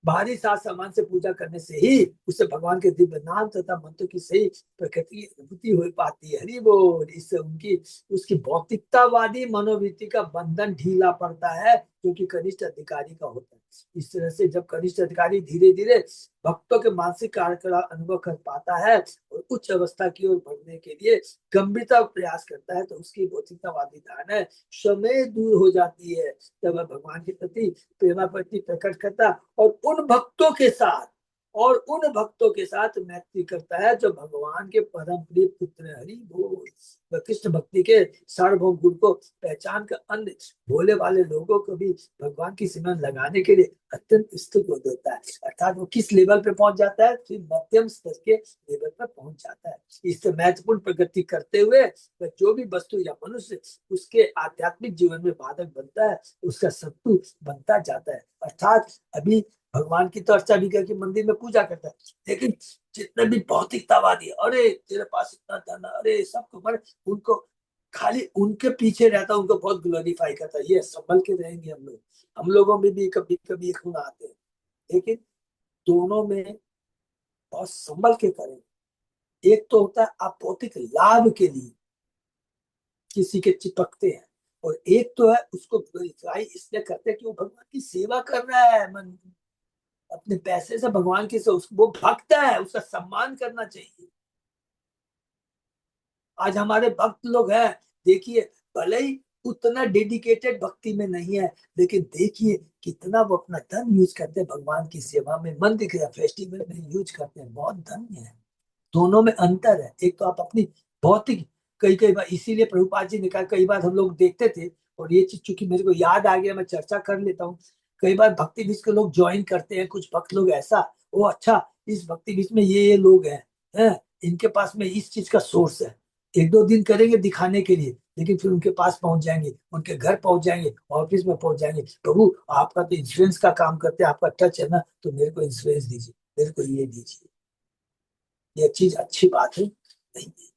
बाहरी साज सामान से पूजा करने से ही उसे भगवान के दिव्य नाम तथा मंत्र की सही प्रकृति अनुभूति हो पाती है। हरि बोल। इससे उनकी उसकी भौतिकतावादी मनोवृत्ति का बंधन ढीला पड़ता है जो कि कनिष्ठ अधिकारी का होता है। इस तरह से जब कनिष्ठ अधिकारी धीरे धीरे भक्तों के मानसिक कार्य का अनुभव कर पाता है और उच्च अवस्था की ओर बढ़ने के लिए गंभीरता प्रयास करता है तो उसकी भौतिकतावादी धारणा समय दूर हो जाती है। तब वह भगवान के प्रति प्रेमा प्रति प्रकट करता और उन भक्तों के साथ और उन भक्तों के साथ मैत्री करता है जो भगवान के परम प्रिय पुत्र हैं। हरि बोल। वह कृष्ण भक्ति के सार्वभौम गुण को पहचान कर अन्य भोले वाले लोगों को भी भगवान की सिमरन लगाने के लिए अत्यंत स्तुत हो देता है। अर्थात वो किस लेवल पे पहुंच जाता है, फिर मध्यम स्तर के लेवल पर पहुंच जाता है। इससे महत्वपूर्ण प्रगति करते हुए वह जो भी वस्तु या मनुष्य उसके आध्यात्मिक जीवन में बाधक बनता है, उसका शत्रु बनता जाता है। अर्थात अभी भगवान की तो अर्चा भी करके मंदिर में पूजा करता है, लेकिन जितने भी भौतिकतावादी, अरे तेरे पास इतना धन, अरे सबको बड़े, उनको खाली उनके पीछे रहता है, उनको बहुत ग्लोरीफाई करता है। ये संभल के रहेंगे हम लोग, हम लोगों में भी कभी कभी एक गुण आते हैं, लेकिन दोनों में बहुत संभल के करें। एक तो होता है आप भौतिक लाभ के लिए किसी के चिपकते हैं, और एक तो है उसको ग्लोरीफाई इसलिए करते हैं कि वो भगवान की सेवा कर रहा है, मन अपने पैसे से भगवान की से वो भक्त है, उसका सम्मान करना चाहिए। आज हमारे भक्त लोग हैं, देखिए भले ही उतना डेडिकेटेड भक्ति में नहीं है, लेकिन देखिए कितना वो अपना धन यूज करते हैं भगवान की सेवा में, मंदिर के फेस्टिवल में यूज करते हैं, बहुत धन्य है। दोनों में अंतर है। एक तो आप अपनी भौतिक, कई कई बार इसीलिए प्रभुपाद जी ने कहा, कई बार हम लोग देखते थे, और ये चीज चूंकि मेरे को याद आ गया मैं चर्चा कर लेता हूँ। कई बार भक्ति बीच के लोग ज्वाइन करते हैं, कुछ भक्त लोग ऐसा, वो अच्छा इस भक्ति बीच में ये लोग हैं, इनके पास में इस चीज का सोर्स है, एक दो दिन करेंगे दिखाने के लिए, लेकिन फिर उनके पास पहुंच जाएंगे, उनके घर पहुंच जाएंगे, ऑफिस में पहुंच जाएंगे, प्रभु आपका तो इंश्योरेंस का काम करते हैं, आपका टच है ना, तो मेरे को इंश्योरेंस दीजिए, मेरे को ये दीजिए। ये चीज अच्छी बात है नहीं है।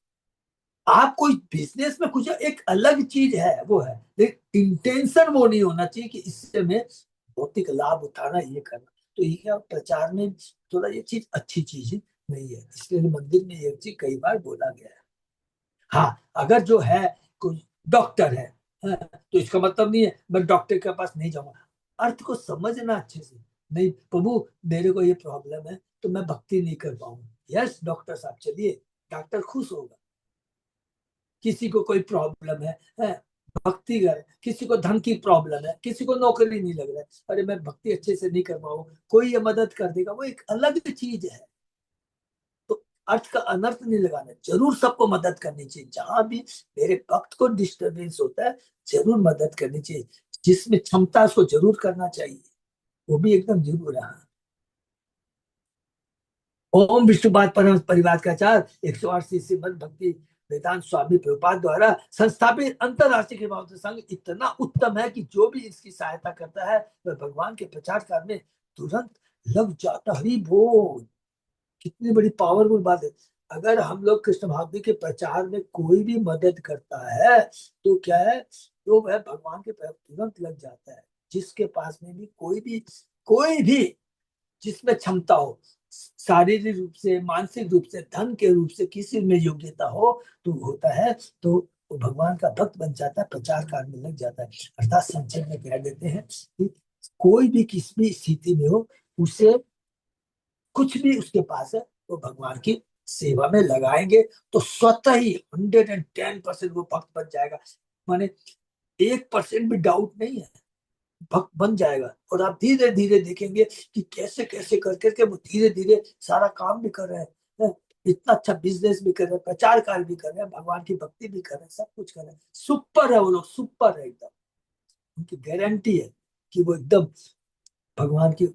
आप कोई बिजनेस में कुछ एक अलग चीज है वो है, लेकिन इंटेंशन वो नहीं होना चाहिए कि इससे मैं भौतिक लाभ उठाना, ये करना। तो ये प्रचार में थोड़ा ये चीज अच्छी चीज नहीं है, इसलिए मंदिर में ये चीज कई बार बोला गया है। हाँ, अगर जो है कोई डॉक्टर है, तो इसका मतलब नहीं है मैं डॉक्टर के पास नहीं जाऊंगा। अर्थ को समझना अच्छे से, नहीं प्रभु मेरे को ये प्रॉब्लम है तो मैं भक्ति नहीं कर पाऊंगा। यस डॉक्टर साहब चलिए, डॉक्टर खुश होगा। किसी को कोई प्रॉब्लम है, भक्ति कर, किसी को धन की प्रॉब्लम है, किसी को नौकरी नहीं लग रहा है, अरे मैं भक्ति अच्छे से नहीं कर पाऊँ, कोई ये मदद कर देगा, वो एक अलग चीज है। तो अर्थ का अनर्थ नहीं लगाना, जरूर सबको मदद करनी चाहिए, जहां भी मेरे भक्त को डिस्टरबेंस होता है जरूर मदद करनी चाहिए, जिसमें क्षमता है उसको जरूर करना चाहिए, वो भी एकदम जरूर है। ओम विष्णुपाद परम परिवार का आचार्य 108 श्रीमद भक्ति वेदांत स्वामी प्रभुपाद द्वारा संस्थापित अंतरराष्ट्रीय कृपावंत संघ इतना उत्तम है कि जो भी इसकी सहायता करता है वह भगवान के प्रचार कार्य में तुरंत लग जाता। हरि बोल। कितनी बड़ी पावरफुल बात है। अगर हम लोग कृष्ण भावना के प्रचार में कोई भी मदद करता है तो क्या है, तो वह भगवान के प्रति तुरंत लग जाता है। जिसके पास में भी कोई भी जिसमें क्षमता हो, शारीरिक रूप से, मानसिक रूप से, धन के रूप से, किसी में योग्यता हो तो होता है, तो वो भगवान का भक्त बन जाता है, प्रचार कार्य में लग जाता है। अर्थात संक्षेप में कह देते हैं कि कोई भी किस भी स्थिति में हो, उसे कुछ भी उसके पास है वो भगवान की सेवा में लगाएंगे तो स्वतः ही 110% वो भक्त बन जाएगा। माने 1% भी डाउट नहीं है, भक्त बन जाएगा। और आप धीरे धीरे देखेंगे कि कैसे कैसे कर करके वो धीरे धीरे सारा काम भी कर रहे हैं, इतना अच्छा बिजनेस भी कर रहे हैं, प्रचार कार्य भी कर रहे हैं, भगवान की भक्ति भी कर रहे हैं, सब कुछ कर रहे हैं। सुपर है वो लोग, सुपर है एकदम। उनकी गारंटी है कि वो एकदम भगवान की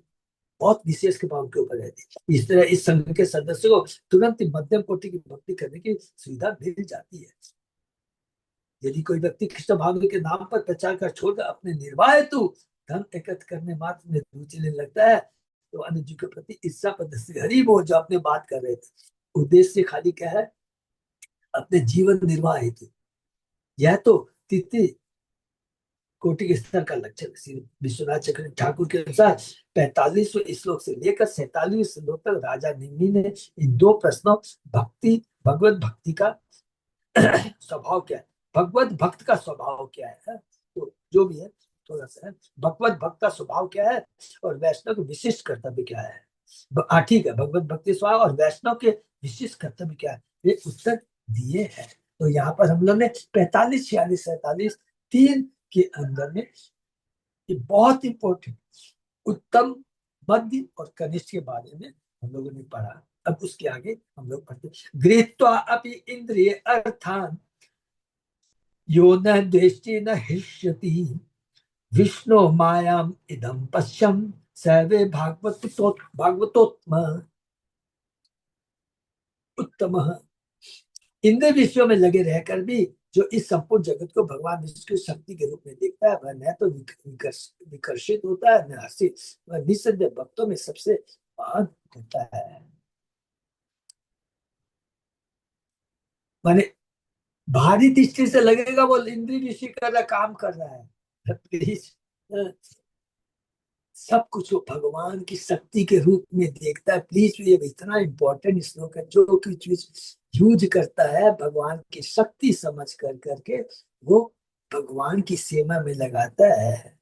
बहुत विशेष कृपा उनके ऊपर रहती है। इस तरह इस संघ के सदस्य को तुरंत ही मध्यम कोटि की भक्ति करने की सुविधा मिल जाती है। यदि कोई व्यक्ति कृष्ण भावना के नाम पर प्रचार कर छोड़कर अपने निर्वाह हेतु धन एकत्र करने मात्र में रुचि लेने लगता है तो अन्य जीव के प्रति ईर्षा प्रदर्शित। हरि बोल। जो अपने बात कर रहे थे, उद्देश्य खाली क्या है, अपने जीवन निर्वाह हेतु। यह तो तृतीय कोटि के स्तर का लक्षण। श्री विश्वनाथ चक्रवर्ती ठाकुर के अनुसार 45वें श्लोक से लेकर 47वें श्लोक तक राजा निम्मी ने इन दो प्रश्नों, भक्ति भगवत भक्ति का स्वभाव क्या है, भगवत भक्त का स्वभाव क्या है, तो जो भी है थोड़ा सा है, भगवत भक्त का स्वभाव क्या है और वैष्णव के विशिष्ट कर्तव्य क्या है। हाँ ठीक है, भगवत भक्ति स्वभाव और वैष्णव के विशिष्ट कर्तव्य क्या है, ये उत्तर दिए हैं। तो यहाँ पर हम लोग ने 45, 46, 47 तीन के अंदर में ये बहुत इंपॉर्टेंट उत्तम, मध्य और कनिष्ठ के बारे में हम लोगों ने पढ़ा। अब उसके आगे हम लोग पढ़ते, गृहीत्वा अपि इंद्रिय अर्थान यो न द्वेष्टि न हृष्यति विष्णु मायाम इदम पश्यम सर्वे भागवतोत्तम उत्तम। इंद्र विषयों में लगे रहकर भी जो इस संपूर्ण जगत को भगवान विष्णु की शक्ति के रूप में देखता है, वह न तो विकर्षित होता है, न हर्षित, वह निसंदेह भक्तों में सबसे महान होता है। माने भारी दृष्टि से लगेगा वो इंद्रिय विषय कर रहा, काम कर रहा है, प्लीज सब कुछ वो भगवान की शक्ति के रूप में देखता है। प्लीज, ये इतना इंपॉर्टेंट श्लोक है, जो कुछ यूज करता है भगवान की शक्ति समझ कर करके वो भगवान की सेवा में लगाता है।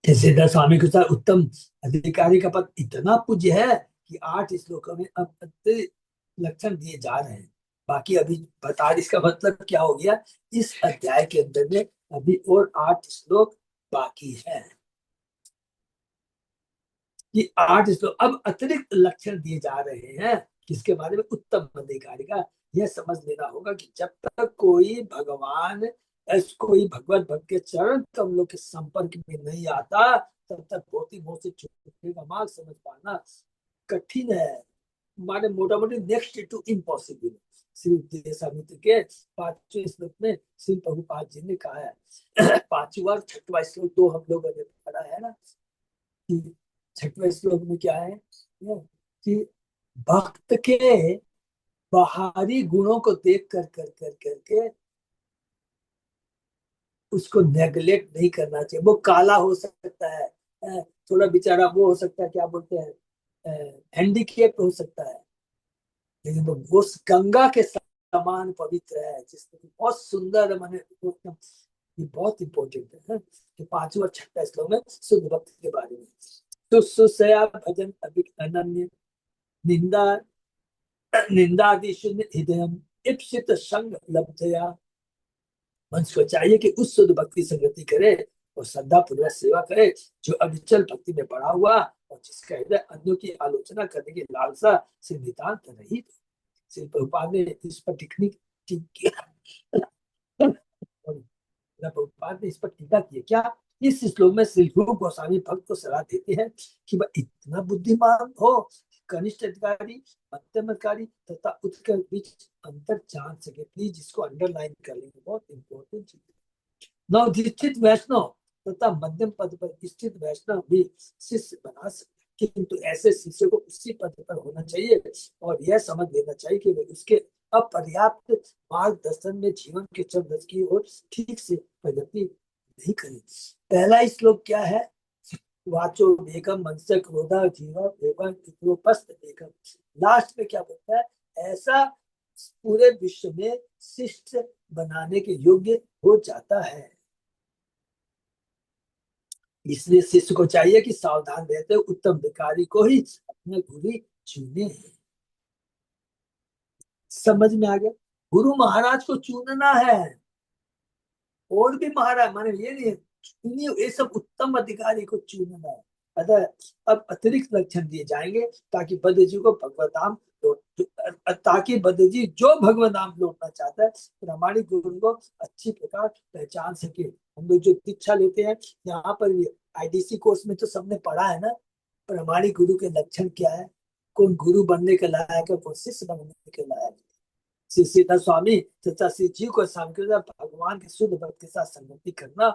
जैसे दस स्वामी के साथ उत्तम अधिकारी का पद इतना पूज्य है कि 8 श्लोकों में अब लक्षण दिए जा रहे हैं। बाकी अभी बता, इसका मतलब क्या हो गया, इस अध्याय के अंदर में अभी और 8 श्लोक बाकी है। कि 8 श्लोक अब अतिरिक्त लक्षण दिए जा रहे हैं किसके बारे में, उत्तम अधिकारी का। यह समझ लेना होगा कि जब तक कोई भगवान कोई भगवत भक्त के चरण कमलों के संपर्क में नहीं आता, तब तक भौतिक मोह से छूटने का मार्ग समझ पाना कठिन है। माने मोटा मोटी नेक्स्ट टू इम्पॉसिबल। श्री देशामित्र के 5वें श्लोक में श्री प्रभुपाद जी ने कहा है, 5वां और 6वां श्लोक तो हम लोगों ने पढ़ा है ना, कि 6वें श्लोक में क्या है कि भक्त के बाहरी गुणों को देख कर करके उसको नेगलेक्ट नहीं करना चाहिए। वो काला हो सकता है, थोड़ा बेचारा वो हो सकता है, क्या बोलते हैं, हैंडीकेप हो सकता है, लेकिन वो गंगा के समान पवित्र है, जिसमें बहुत सुंदर माने ये बहुत इंपॉर्टेंट है कि 5वां और 6वां श्लोक में शुद्ध भक्त के बारे में। तो सुसया भजन अभिक अनन्य निंदा निंदादि शून्य हृदय इप्सित संग लब्धया। मनुष्य को चाहिए कि उस शुद्ध भक्ति संगति करे और श्रद्धा पूर्वक सेवा करे जो अविचल भक्ति में पड़ा हुआ और जिसका हृदय अन्यों की आलोचना करने की लालसा से नितांत रहित। श्री प्रभुपाद ने इस पर टिप्पणी की, प्रभुपाद ने इस पर टीका की क्या, इस श्लोक में श्री रूप गोस्वामी भक्त को सलाह देते हैं कि वह इतना बुद्धिमान हो, कनिष्ठ अधिकारी, मध्यम अधिकारी तथा उच्च के बीच अंतर जान सके। प्लीज इसको अंडरलाइन कर लेंगे, बहुत इंपॉर्टेंट चीज है। नवदीक्षित वैष्णव तथा मध्यम पद पर स्थित वैष्णव भी शिष्य बना सकते, किंतु ऐसे शिष्य को उसी पद पर होना चाहिए और यह समझ लेना चाहिए कि उसके अपर्याप्त मार्गदर्शन में जीवन के चरम की ओर ठीक से प्रगति नहीं करें। पहला श्लोक क्या है, वाचो वेगम मनस्य क्रोधा जीवा वेगम इतोपस्थ वेगम। लास्ट में क्या बोलता है, ऐसा पूरे विश्व में शिष्ट बनाने के योग्य हो जाता है। इसलिए शिष्य को चाहिए कि सावधान रहते हुए उत्तम अधिकारी को ही अपना गुरु चुने। समझ में आ गया, गुरु महाराज को चुनना है और भी महाराज माने ये नहीं चुनिए, ये सब उत्तम अधिकारी को चुनना है। अतः अब अतिरिक्त लक्षण दिए जाएंगे ताकि बद्ध जी को भगवत धाम ताकि बद्ध जी जो भगवत धाम लौटना चाहता है प्रामाणिक गुरु को अच्छी प्रकार पहचान सके। हम लोग जो दीक्षा लेते हैं यहाँ पर आईडीसी कोर्स में तो सबने पढ़ा है ना, प्रामाणिक गुरु के लक्षण क्या है, कौन गुरु बनने के लायक है, कौन शिष्य बनने के लायक है। श्री सीता स्वामी तथा श्री जीव को सांख्य भगवान के शुद्ध भक्त के साथ संगति करना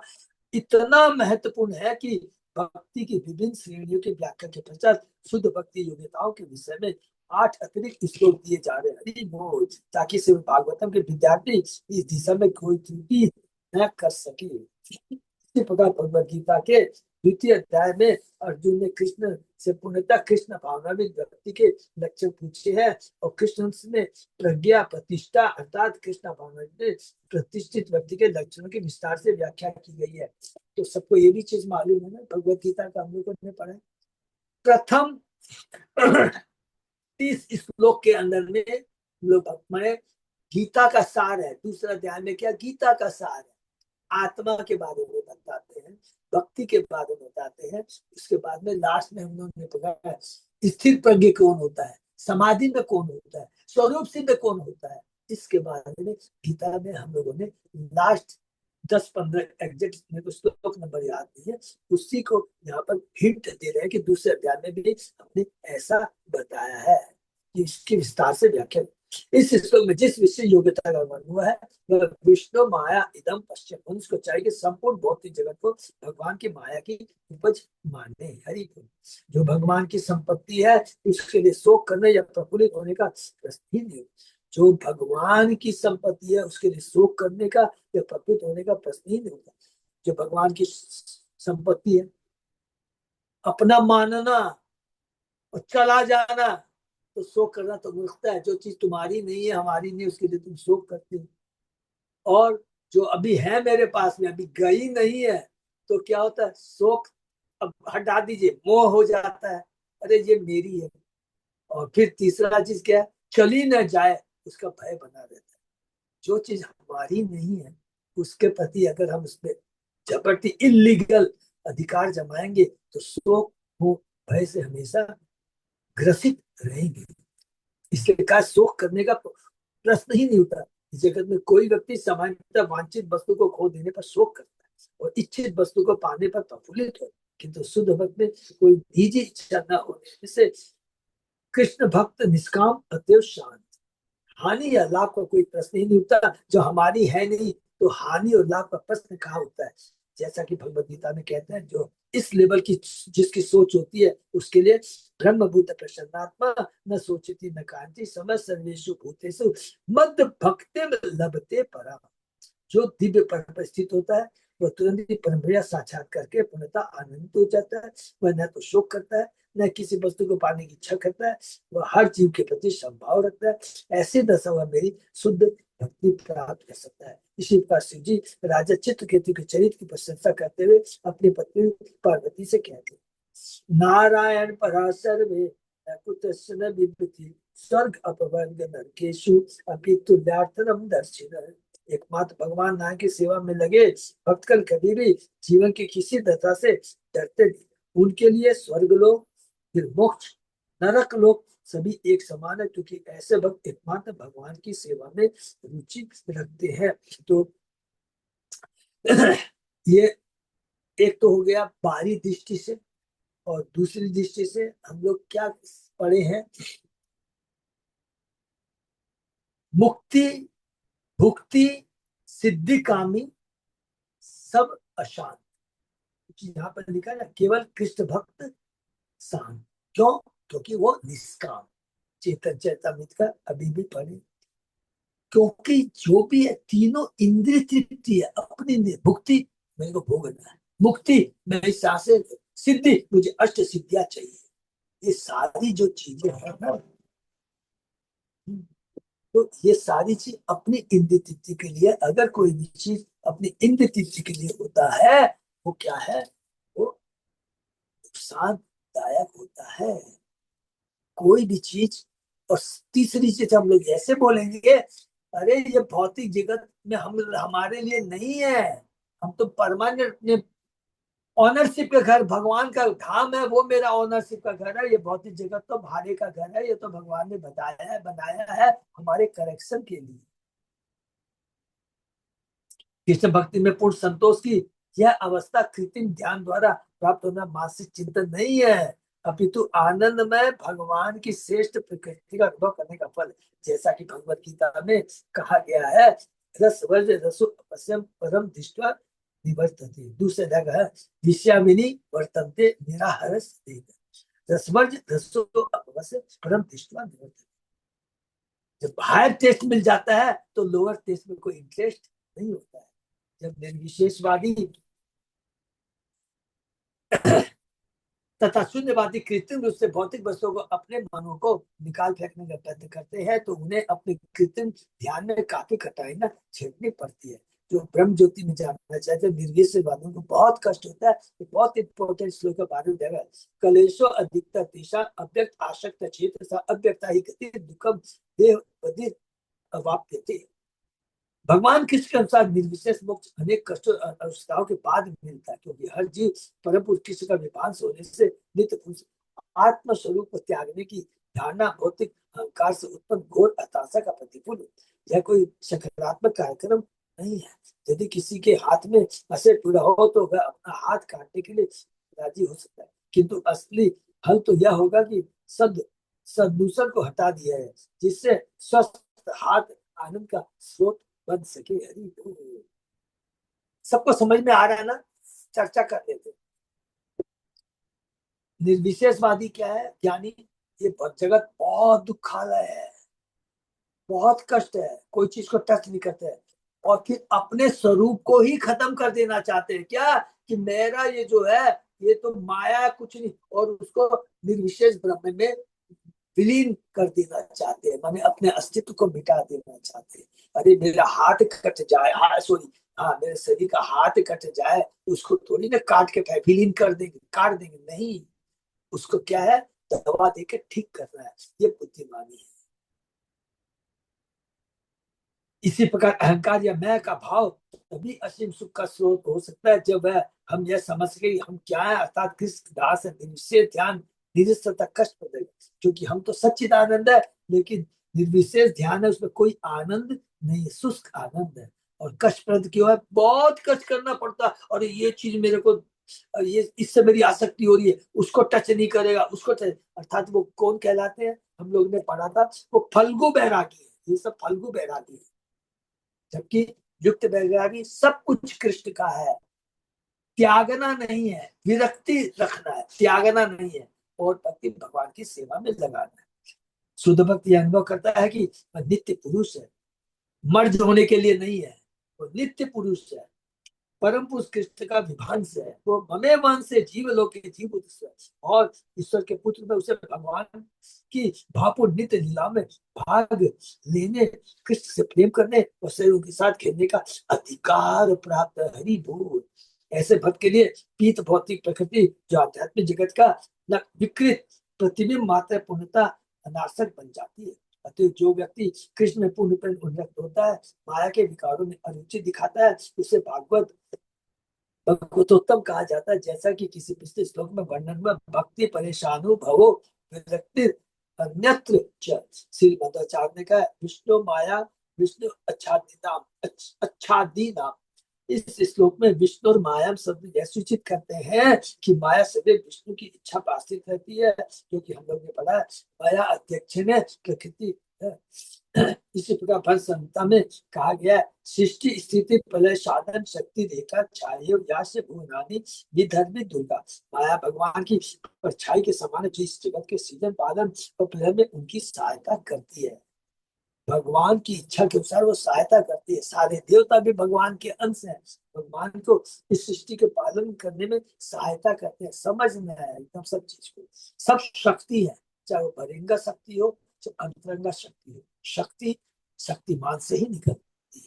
इतना महत्वपूर्ण है कि भक्ति की विभिन्न श्रेणियों की व्याख्या के पश्चात शुद्ध भक्ति योग्यताओं के विषय में 8 अतिरिक्त श्लोक दिए जा रहे हैं, ताकि श्रीमद् भागवतम के विद्यार्थी इस दिशा में कोई त्रुटि न कर सके। इसी प्रकार भगवद गीता के 2 अध्याय में अर्जुन ने कृष्ण से पूर्णतः कृष्ण भावनाविद व्यक्ति के लक्षण पूछे हैं और कृष्ण ने प्रज्ञा प्रतिष्ठा अर्थात कृष्ण भावनाविद प्रतिष्ठित व्यक्ति के लक्षणों की विस्तार से व्याख्या की गई है। तो सबको ये भी चीज मालूम है ना, भगवद गीता का हम लोगों ने पढ़ा है। प्रथम 30 श्लोक के अंदर में लोग मैंने गीता का सार है। दूसरा अध्याय में क्या, गीता का सार है, आत्मा के बारे में बताते हैं, भक्ति के बारे में बताते हैं। उसके बाद में लास्ट में हम लोगों ने पढ़ा स्थिर प्रज्ञ कौन होता है, समाधि में कौन होता है, स्वरूप सिद्ध में कौन होता है, इसके बारे में गीता में हम लोगों ने लास्ट 10-15 एग्जैक्ट मेरे को श्लोक नंबर याद नहीं है, उसी को यहाँ पर हिंट दे रहे हैं कि दूसरे अध्याय में भी हमने ऐसा बताया है कि इसकी विस्तार से व्याख्या। इस श्लोक में जिस विषय योग्यता का वर्णन हुआ है वह विष्णु माया इदम पश्चिम, मनुष्य को चाहिए कि संपूर्ण भौतिक जगत को भगवान की माया की उपज माने। हरि बोल। जो भगवान की संपत्ति है उसके लिए शोक करने या प्रफुल्लित होने का प्रश्न ही नहीं। जो भगवान की संपत्ति है उसके लिए शोक करने का या प्रफुल्लित होने का प्रश्न ही नहीं होता। जो भगवान की संपत्ति है अपना मानना और चला जाना तो शोक करना तो मूर्खता है। जो चीज तुम्हारी नहीं है, हमारी नहीं, उसके लिए तुम शोक करते हो। और जो अभी है मेरे पास में, अभी गई नहीं है, तो क्या होता है, शोक अब हटा दीजिए, मोह हो जाता है, अरे ये मेरी है। और फिर तीसरा चीज क्या है, चली न जाए उसका भय बना रहता है। जो चीज हमारी नहीं है उसके प्रति अगर हम उसमें जबरदस्ती इलीगल अधिकार जमाएंगे तो शोक मोह भय से हमेशा ग्रसित रहेंगे। इसलिए कहा शोक करने का प्रश्न ही नहीं उठा। इस जगत में कोई व्यक्ति सामान्यतः वांछित वस्तु को खो देने पर शोक करता है और इच्छित वस्तु को पाने पर प्रफुल्लित हो, किंतु शुद्ध भक्त में कोई निजी इच्छा न होने से कृष्ण भक्त निष्काम अतएव शांत। हानि या लाभ का कोई प्रश्न ही नहीं उठता। जो हमारी है नहीं तो हानि और लाभ का प्रश्न कहाँ होता है। जैसा कि भगवत गीता में कहते हैं, जो इस लेवल की जिसकी सोच होती है उसके लिए ब्रह्मभूत प्रसन्नात्मा न सोचती न कांति समय सर्वेषु भूतेषु मद भक्ति लभते परा। जो दिव्य पद पर स्थित होता है वह तुरंत ही परम्परा साक्षात करके पूर्णतः आनंदित हो जाता है। वह न तो शोक करता है न किसी वस्तु को पाने की इच्छा करता है, वह हर जीव के प्रति संभाव रखता है। ऐसी दशा वह मेरी शुद्ध भक्ति प्राप्त कर सकता है। इसी प्रकार शिव जी राजा चित्रकेतु के चरित्र की प्रशंसा करते हुए अपनी पत्नी पार्वती से कहते, नारायण परा सर्वे कुतस्य न बिभ्यति स्वर्ग अपवर्ग नरकेषु अपि तुल्यार्थनम दर्शिन। एकमात्र भगवान नारायण की सेवा में लगे भक्तगण कभी भी जीवन की किसी दशा से डरते नहीं। उनके लिए स्वर्ग लोक फिर मोक्ष नरक लोक सभी एक समान है, क्योंकि ऐसे भक्त एकमात्र भगवान की सेवा में रुचि रखते हैं। तो ये एक तो हो गया बाहरी दृष्टि से, और दूसरी दृष्टि से हम लोग क्या पढ़े हैं, मुक्ति भुक्ति सिद्धि कामी सब अशांत। यहाँ पर लिखा है ना, केवल कृष्ण भक्त शांत। क्यों? क्योंकि वो निष्काम। चेतन चैतामृत का अभी भी पढ़े। क्योंकि जो भी है तीनों इंद्रिय तृप्ति है, अपनी भुक्ति मेरे को भोगना है, मुक्ति मेरी सांसें, सिद्धि मुझे अष्ट सिद्धियां चाहिए। ये सारी जो चीजें है ना, तो ये सारी चीज अपनी इंद्रिय तृप्ति के लिए, अगर कोई भी चीज अपनी इंद्रिय तृप्ति के लिए होता है वो क्या है, वो नुकसानदायक होता है कोई भी चीज। और तीसरी चीज हम लोग ऐसे बोलेंगे, अरे ये भौतिक जगत में हम हमारे लिए नहीं है, हम तो परमानेंट ऑनरशिप का घर, भगवान का धाम है वो मेरा ऑनरशिप का घर है। ये भौतिक जगत तो भाड़े का घर है, ये तो भगवान ने बताया है बनाया है हमारे करेक्शन के लिए। कृष्ण भक्ति में पूर्ण संतोष की यह अवस्था कृत्रिम ध्यान द्वारा प्राप्त होना मानसिक चिंतन नहीं है, अपितु आनंद में भगवान की श्रेष्ठ प्रकृति का अनुभव करने का फल। जैसा कि भगवत गीता में कहा गया है, रस वर्ज रसो अपश्यम परम दृष्ट्वा निवर्तते। दूसरे जगह है, विषयामिनी वर्तन्ते निराहरस रसवर्ज रसो अपश्यम परम दृष्ट्वा निवर्तते। जब हायर टेस्ट मिल जाता है तो लोअर टेस्ट में कोई इंटरेस्ट नहीं होता है। जब निर्विशेषवादी तथा शून्यवादी कृत्रिम रूप से भौतिक वस्तुओं को अपने मनों को निकाल फेंकने का प्रयत्न करते हैं तो उन्हें अपने कृत्रिम ध्यान में काफी कठिनाई न झेलनी पड़ती है। जो ब्रह्म ज्योति में जानना चाहते हैं निर्विशेषवादियों को बहुत कष्ट होता है। तो बहुत इंपॉर्टेंट श्लोक का बारे में कलेशो अधिकतर दिशा अव्यक्त आशक्त क्षेत्र अव्यक्ता ही गति दुखम देह बधिर अवाप्यते। भगवान कृष्ण के अनुसार निर्विशेष मोक्ष अनेक कष्टों अवस्थाओं के बाद मिलता है, क्योंकि हर जीव परम पुरुष कृष्ण का विभांस होने से नित्य आत्म स्वरूप को त्यागने की धारणा भौतिक अहंकार से उत्पन्न घोर हताशा का प्रतिफल है। यह कोई सकारात्मक कार्यक्रम नहीं है। यदि किसी के हाथ में नशे पीड़ा हो तो वह अपना हाथ काटने के लिए राजी हो सकता है, किंतु असली हल तो यह होगा कि सदूषण को हटा दिया है, जिससे स्वस्थ हाथ आनंद का स्रोत बन सके। हरि बोल। सबको समझ में आ रहा है ना? चर्चा कर लेते हैं। निर्विशेषवादी क्या है? ज्ञानी ये जगत बहुत दुखालय है, बहुत कष्ट है, कोई चीज को टच नहीं करते हैं, और फिर अपने स्वरूप को ही खत्म कर देना चाहते हैं। क्या कि मेरा ये जो है ये तो माया कुछ नहीं, और उसको निर्विशेष ब्रह्म में विलीन कर देना चाहते हैं, माने अपने अस्तित्व को मिटा देना चाहते हैं। अरे मेरा हाथ कट जाए, हाँ सॉरी, हाँ मेरे शरीर का हाथ कट जाए, उसको थोड़ी ना काट के विलीन कर देंगे, काट देंगे, नहीं। उसको क्या है, दवा देके ठीक करना है। ये बुद्धिमानी है। इसी प्रकार अहंकार या मैं का भाव तभी असीम सुख का स्रोत हो सकता है जब वह हम यह समझ के हम क्या है, अर्थात कृष्ण दास है, निर्विशेष ध्यान निरस्तता कष्ट प्रद, क्योंकि हम तो सच्चिदानंद है, लेकिन निर्विशेष ध्यान है, उसमें कोई आनंद नहीं है, शुष्क आनंद है। और कष्टप्रद क्यों है? बहुत कष्ट करना पड़ता है, और ये चीज मेरे को, ये इससे मेरी आसक्ति हो रही है, उसको टच नहीं करेगा, उसको टच, अर्थात वो कौन कहलाते हैं? हम लोग ने पढ़ा था, वो फल्गु बैरागी है, ये सब फल्गु बैरागी है। जबकि युक्त वैरागी सब कुछ कृष्ण का है, त्यागना नहीं है, विरक्ति रखना है, त्यागना नहीं है, और भक्ति भगवान की सेवा में लगाना है। शुद्ध भक्ति अनुभव करता है कि वह नित्य पुरुष है, मर्ज होने के लिए नहीं है, वो नित्य पुरुष है, परम पुरुष कृष्ण का विभांश है, वो ममे मन से जीव लोके जीव है, और ईश्वर के पुत्र में उसे भगवान की भावपूर्ण नित्य लीला में भाग लेने, कृष्ण से प्रेम करने और शरीरों के साथ खेलने का अधिकार प्राप्त है। हरि बोल। ऐसे भक्त के लिए पीत भौतिक प्रकृति जो आध्यात्मिक जगत का विकृत प्रतिबिंब मात्र पूर्णता अनासक बन जाती है। अतः जो व्यक्ति कृष्ण में पूर्णपण उन्नत होता है, माया के विकारों में अरुचि दिखाता है, उसे भागवत भगवतोत्तम कहा जाता है। जैसा कि किसी पिछले श्लोक में वर्णन में भक्ति परेशानु भवो विरक्ति अन्यत्र च, श्री मध्वाचार्य ने कहा विष्णु माया विष्णु अच्छादी नाम। इस श्लोक में विष्णु और माया शब्द यह सूचित करते हैं कि माया सदैव विष्णु की इच्छा पर आश्रित रहती है, क्योंकि हम लोग ने पढ़ा है माया अध्यक्ष ने प्रकृति है। इसी प्रकार भर संहिता में कहा गया है सृष्टि स्थिति प्रलय साधन शक्ति रेखा छाया यास्य भुवनानि विधर्मी दुर्गा। माया भगवान की परछाई के समान जो इस जगत के सृजन पालन और प्रलय में उनकी सहायता करती है। भगवान की इच्छा के अनुसार वो सहायता करती है। सारे देवता भी भगवान के अंश हैं, भगवान को इस सृष्टि के पालन करने में सहायता करते हैं। समझना है एकदम सब चीज को, सब शक्ति है, चाहे वो बहिरंगा शक्ति हो चाहे अंतरंगा शक्ति हो, शक्ति शक्तिमान से ही निकलती है।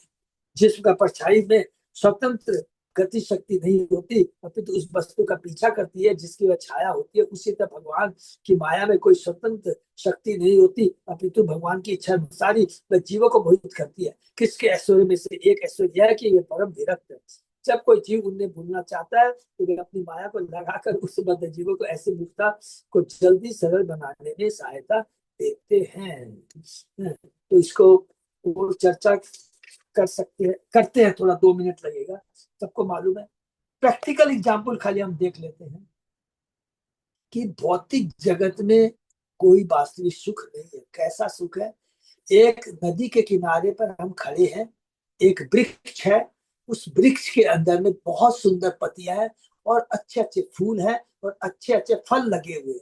जिसका परछाई में स्वतंत्र गति शक्ति नहीं होती, अपितु उस वस्तु का पीछा करती है जिसकी वह छाया होती है। उसी तरह भगवान की माया में कोई स्वतंत्र शक्ति नहीं होती, अपितु भगवान की इच्छा अनुसारी वह जीवों को मोहित करती है। किसके ऐश्वर्य में से एक ऐश्वर्य है कि वे परम विरक्त है। जब कोई जीव उन्हें भूलना चाहता है तो वे अपनी माया को लगाकर उस बद्ध जीवों को ऐसी मुक्ता को जल्दी सरल बनाने में सहायता देते हैं। तो इसको और चर्चा कर सकते हैं, करते हैं, थोड़ा 2 मिनट लगेगा, सबको मालूम है। प्रैक्टिकल एग्जाम्पल खाली हम देख लेते हैं कि भौतिक जगत में कोई वास्तविक सुख नहीं है। कैसा सुख है? एक नदी के किनारे पर हम खड़े हैं, एक वृक्ष है, उस वृक्ष के अंदर में बहुत सुंदर पत्तियां हैं और अच्छे अच्छे फूल हैं और अच्छे अच्छे फल लगे हुए हैं।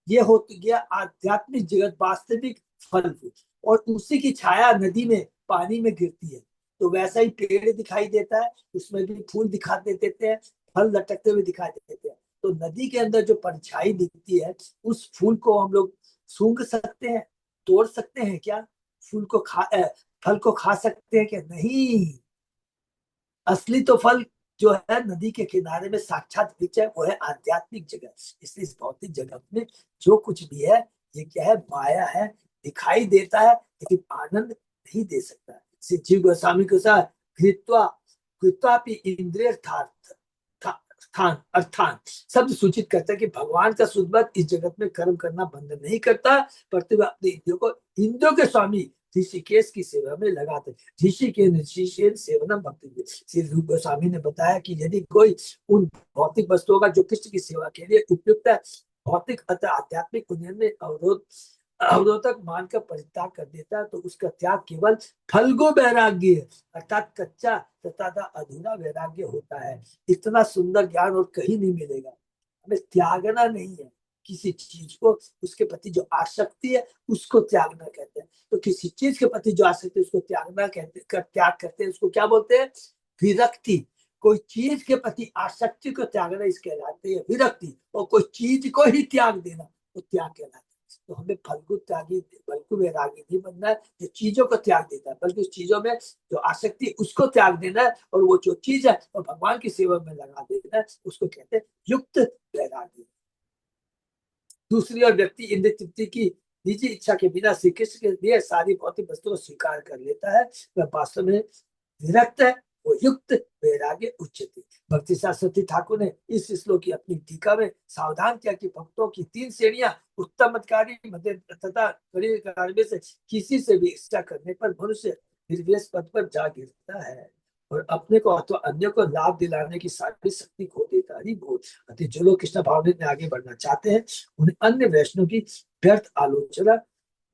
ये हो गया आध्यात्मिक जगत, वास्तविक फल। और उसी की छाया नदी में पानी में गिरती है, तो वैसा ही पेड़ दिखाई देता है, उसमें भी फूल दिखाई देते हैं, फल लटकते हुए दिखाई देते हैं। तो नदी के अंदर जो परछाई दिखती है, उस फूल को हम लोग सूंघ सकते हैं, तोड़ सकते हैं क्या? फूल को फल को खा सकते हैं क्या? नहीं। असली तो फल जो है नदी के किनारे में साक्षात वृक्ष है, वो है आध्यात्मिक जगत। इसलिए इस भौतिक जगत में जो कुछ भी है ये क्या है? माया है, दिखाई देता है लेकिन आनंद नहीं दे सकता। श्री जीव गोस्वामी के साथ कृत्वा कृत्वापि इंद्रियर्थार्थ अर्थान अर्थान शब्द सूचित करता है कि भगवान का शुद्ध भक्त इस जगत में कर्म करना बंद नहीं करता, परंतु वह अपने इंद्रियों के स्वामी ऋषिकेश की सेवा में लगाते। ऋषिकेश सेवनम भक्ति। श्री रूप गोस्वामी ने बताया कि यदि कोई उन भौतिक वस्तुओं का जो कृष्ण की सेवा के लिए उपयुक्त है, भौतिक अतः आध्यात्मिक उन्नयन में अवरोधक मानकर परित्याग कर देता है, तो उसका त्याग केवल फलगु वैराग्य अर्थात कच्चा तथा अधूरा वैराग्य होता है। इतना सुंदर ज्ञान और कहीं नहीं मिलेगा। हमें त्यागना नहीं है किसी चीज को, उसके प्रति जो आसक्ति है उसको त्यागना कहते हैं। तो किसी चीज के प्रति जो आसक्ति है उसको त्यागना त्याग करते हैं, उसको क्या बोलते हैं? विरक्ति। कोई चीज के प्रति आसक्ति को त्यागना इसके कहलाते हैं विरक्ति, और कोई चीज को ही त्याग देना वो त्याग कहलाता है। तो हमें फलगु वैरागी नहीं बनना है जो चीजों को त्याग देता है, बल्कि उस चीजों में जो आसक्ति है उसको त्याग देना है, और वो जो चीज है वो भगवान की सेवा में लगा देना है, उसको कहते हैं युक्त वैरागी। दूसरी ओर व्यक्ति इंद्र तृप्ति की निजी इच्छा के बिना श्री कृष्ण के लिए सारी भौतिक वस्तुओं को स्वीकार कर लेता है, वह वास्तव में विरक्त है, वो युक्त वैराग्य उच्चते। भक्ति सरस्वती ठाकुर ने इस श्लोक की अपनी टीका में सावधान किया कि भक्तों की 3 श्रेणियां उत्तम अधिकारी, मध्य तथा में से किसी से भी इच्छा करने पर मनुष्य निर्वेश पद पर जा गिरता है और अपने को अथवा अन्य को लाभ दिलाने की सारी शक्ति खो देता है। अति जो लोग कृष्ण भावना में आगे बढ़ना चाहते हैं उन्हें अन्य वैष्णव की व्यर्थ आलोचना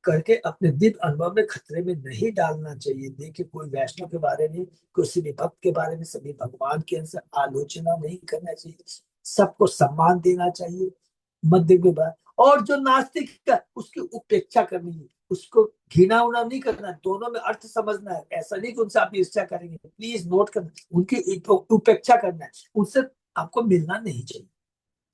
करके अपने दिव्य अनुभव में खतरे में नहीं डालना चाहिए। देखिए, कोई वैष्णव के बारे में, किसी भी भक्त के बारे में, सभी भगवान के अनुसार आलोचना नहीं करना चाहिए, सबको सम्मान देना चाहिए मध्य के बाद। और जो नास्तिक है उसकी उपेक्षा करनी है, उसको घृणा उना नहीं करना, दोनों में अर्थ समझना है। ऐसा नहीं कि उनसे आप ईर्ष्या करेंगे, प्लीज नोट करना, उनकी उपेक्षा करना है, उनसे आपको मिलना नहीं चाहिए।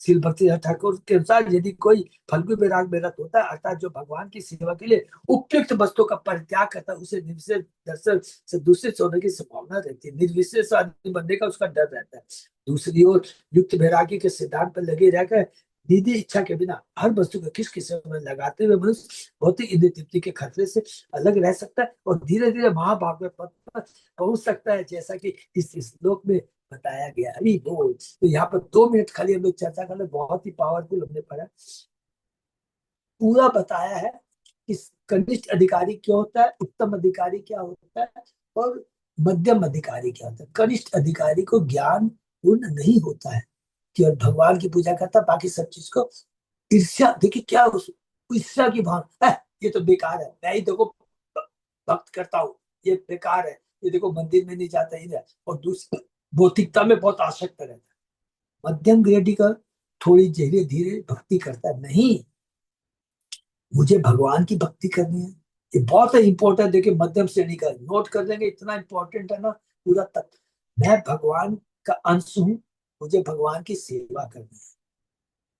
श्री भक्ति ठाकुर के अनुसार यदि कोई फल्गु वैराग में रत होता है, अर्थात जो भगवान की सेवा के लिए उपयुक्त वस्तुओं का परित्याग करता है, उसे निर्विशेष दर्शन से दूषित होने की संभावना रहती है, निर्विशेष आदमी बनने का उसका डर रहता है। दूसरी ओर युक्त वैरागी के सिद्धांत पर लगे रहकर निधि इच्छा के बिना हर वस्तु को किस किस्म में लगाते हुए मनुष्य भौतिक इंद्रिय तृप्ति के खतरे से अलग रह सकता है और धीरे धीरे महाभागवत पद पर पहुंच सकता है, जैसा कि इस श्लोक में बताया गया। अभी बोल तो यहाँ पर 2 मिनट खाली हम लोग चर्चा कर ले, बहुत ही पावरफुल हमने पढ़ा, पूरा बताया है कि कनिष्ठ अधिकारी क्या होता है, उत्तम अधिकारी क्या होता है और मध्यम अधिकारी क्या होता है। कनिष्ठ अधिकारी को ज्ञान पूर्ण नहीं होता है कि और भगवान की पूजा करता, बाकी सब चीज को ईर्ष्या, देखिए क्या ईर्ष्या की भावना है, ये तो बेकार है, मैं ही देखो भक्त करता हूँ, ये बेकार है, ये देखो मंदिर में नहीं जाता इधर, और दूसरी भौतिकता में बहुत आसक्त रहता है। मध्यम ग्रेडी का थोड़ी धीरे धीरे भक्ति करता है, नहीं मुझे भगवान की भक्ति करनी है, ये बहुत इंपॉर्टेंट। देखिए मध्यम श्रेणी का नोट कर लेंगे, इतना इंपॉर्टेंट है ना पूरा तक। मैं भगवान का अंश हूँ, मुझे भगवान की सेवा करनी है।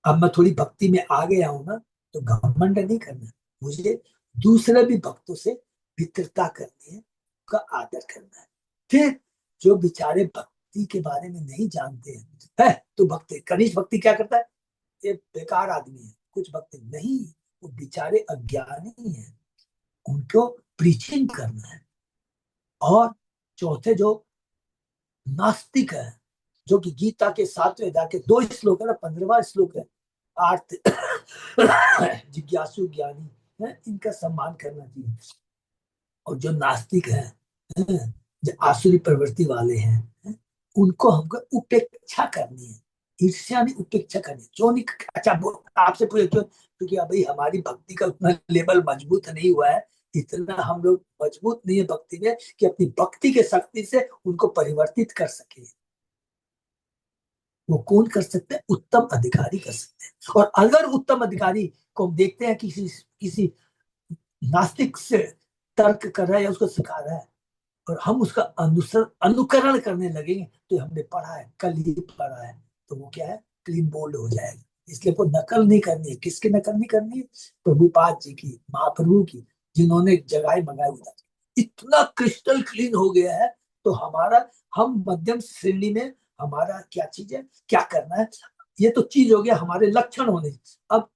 अब मैं थोड़ी भक्ति में आ गया हूं ना, तो घमंड नहीं करना, मुझे दूसरे भी भक्तों से मित्रता करनी है, उनका आदर करना है। फिर जो बेचारे भक्ति के बारे में नहीं जानते हैं, तो भक्ति कनिष्ठ भक्ति क्या करता है, ये बेकार आदमी है, कुछ भक्ति नहीं, वो बेचारे अज्ञानी है, उनको प्रीचिंग करना है। और चौथे जो नास्तिक है, जो कि गीता के 7वें अध्याय के 2 श्लोक है ना, 15वां श्लोक है, आर्थ जिज्ञासु ज्ञानी है, इनका सम्मान करना चाहिए। और जो नास्तिक है, जो आसुरी प्रवृत्ति वाले हैं, उनको हमको उपेक्षा करनी है, ईर्ष्या नहीं उपेक्षा करनी। क्यों नहीं? अच्छा आपसे पूछे क्यों? क्योंकि भाई हमारी भक्ति का उतना लेवल मजबूत नहीं हुआ है, इतना हम लोग मजबूत नहीं है भक्ति में कि अपनी भक्ति के शक्ति से उनको परिवर्तित कर सके। वो कौन कर सकते हैं? उत्तम अधिकारी कर सकते हैं। और अगर उत्तम अधिकारी को हम देखते हैं किसी किसी नास्तिक से तर्क कर रहा है या उसको सिखा रहा है और हम उसका अनुकरण करने लगेंगे, तो हमने पढ़ा है, कल ही पढ़ा है, तो वो क्या है, क्लीन बोल्ड हो जाएगा। इसलिए वो नकल नहीं करनी है। किसकी नकल नहीं करनी है? प्रभुपाद जी की, महाप्रभु की, जिन्होंने जगाए मंगाए उधर इतना क्रिस्टल क्लीन हो गया है। तो हमारा, हम मध्यम श्रेणी में, हमारा क्या चीज है, क्या करना है, ये तो चीज हो गया हमारे लक्षण होने। अब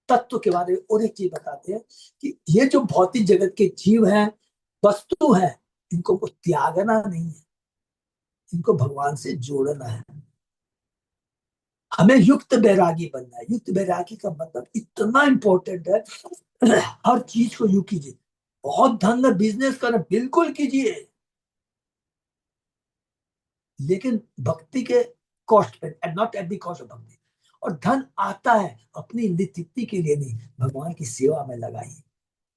तत्व के बारे में और एक चीज बताते हैं कि ये जो भौतिक जगत के जीव हैं, वस्तु है, इनको को त्यागना नहीं है, इनको भगवान से जोड़ना है। हमें युक्त बैरागी बनना है। युक्त बैरागी का मतलब इतना इंपॉर्टेंट है, हर चीज को यू कीजिए। बहुत धन में बिजनेस करना बिल्कुल कीजिए, लेकिन भक्ति के कॉस्ट पे, and not at the cost of भक्ति। और धन आता है अपनी नित्य के लिए नहीं, भगवान की सेवा में लगाइए,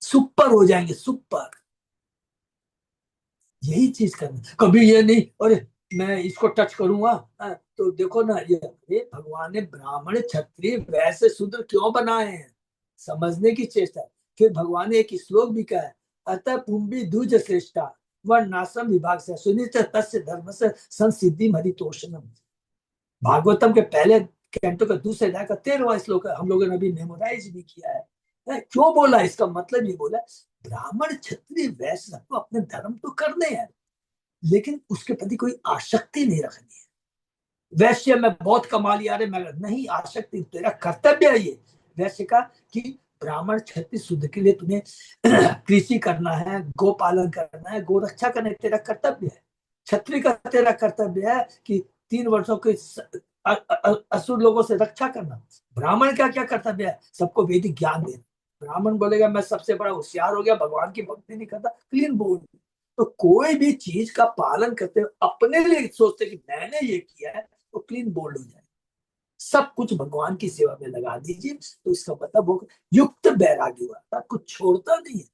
सुपर हो जाएंगे, सुपर। यही चीज करना, कभी ये नहीं अरे मैं इसको टच करूंगा। तो देखो ना, ये भगवान ने ब्राह्मण क्षत्रिय वैसे शूद्र क्यों बनाए हैं, समझने की चेष्टा। फिर भगवान ने एक श्लोक भी कहा है, अतः पुंबी द्विज श्रेष्ठा वर्णाश्रम विभाग से सुनिश्चित तस्य धर्म से संसिद्धि हरितोषणम। भागवतम के पहले कैंटो का दूसरे अध्याय का 13वां श्लोक है, हम लोगों ने अभी मेमोराइज भी किया है। क्यों बोला, इसका मतलब ये बोला, ब्राह्मण क्षत्रिय वैश्य सबको अपने धर्म तो करने हैं, लेकिन उसके प्रति कोई आसक्ति नहीं रखनी है। वैश्य में बहुत कमा लिया रे, मैं नहीं, आसक्ति तेरा कर्तव्य है ये वैश्य का, कि ब्राह्मण क्षत्रिय शुद्ध के लिए तुम्हें कृषि करना है, गो पालन करना है, गो रक्षा करना है, तेरा कर्तव्य है। क्षत्रिय का तेरा कर्तव्य है कि 3 वर्षों के असुर लोगों से रक्षा करना। ब्राह्मण का क्या कर्तव्य है, सबको वैदिक ज्ञान देना। ब्राह्मण बोलेगा मैं सबसे बड़ा होशियार हो गया, भगवान की भक्ति नहीं करता, क्लीन बोल। तो कोई भी चीज का पालन करते हुए अपने लिए सोचते कि मैंने ये किया है, तो क्लीन बोल्ड हो जाए, सब कुछ भगवान की सेवा में लगा दीजिए। तो इसका मतलब वो युक्त बैरागी हुआ, कुछ छोड़ता नहीं है,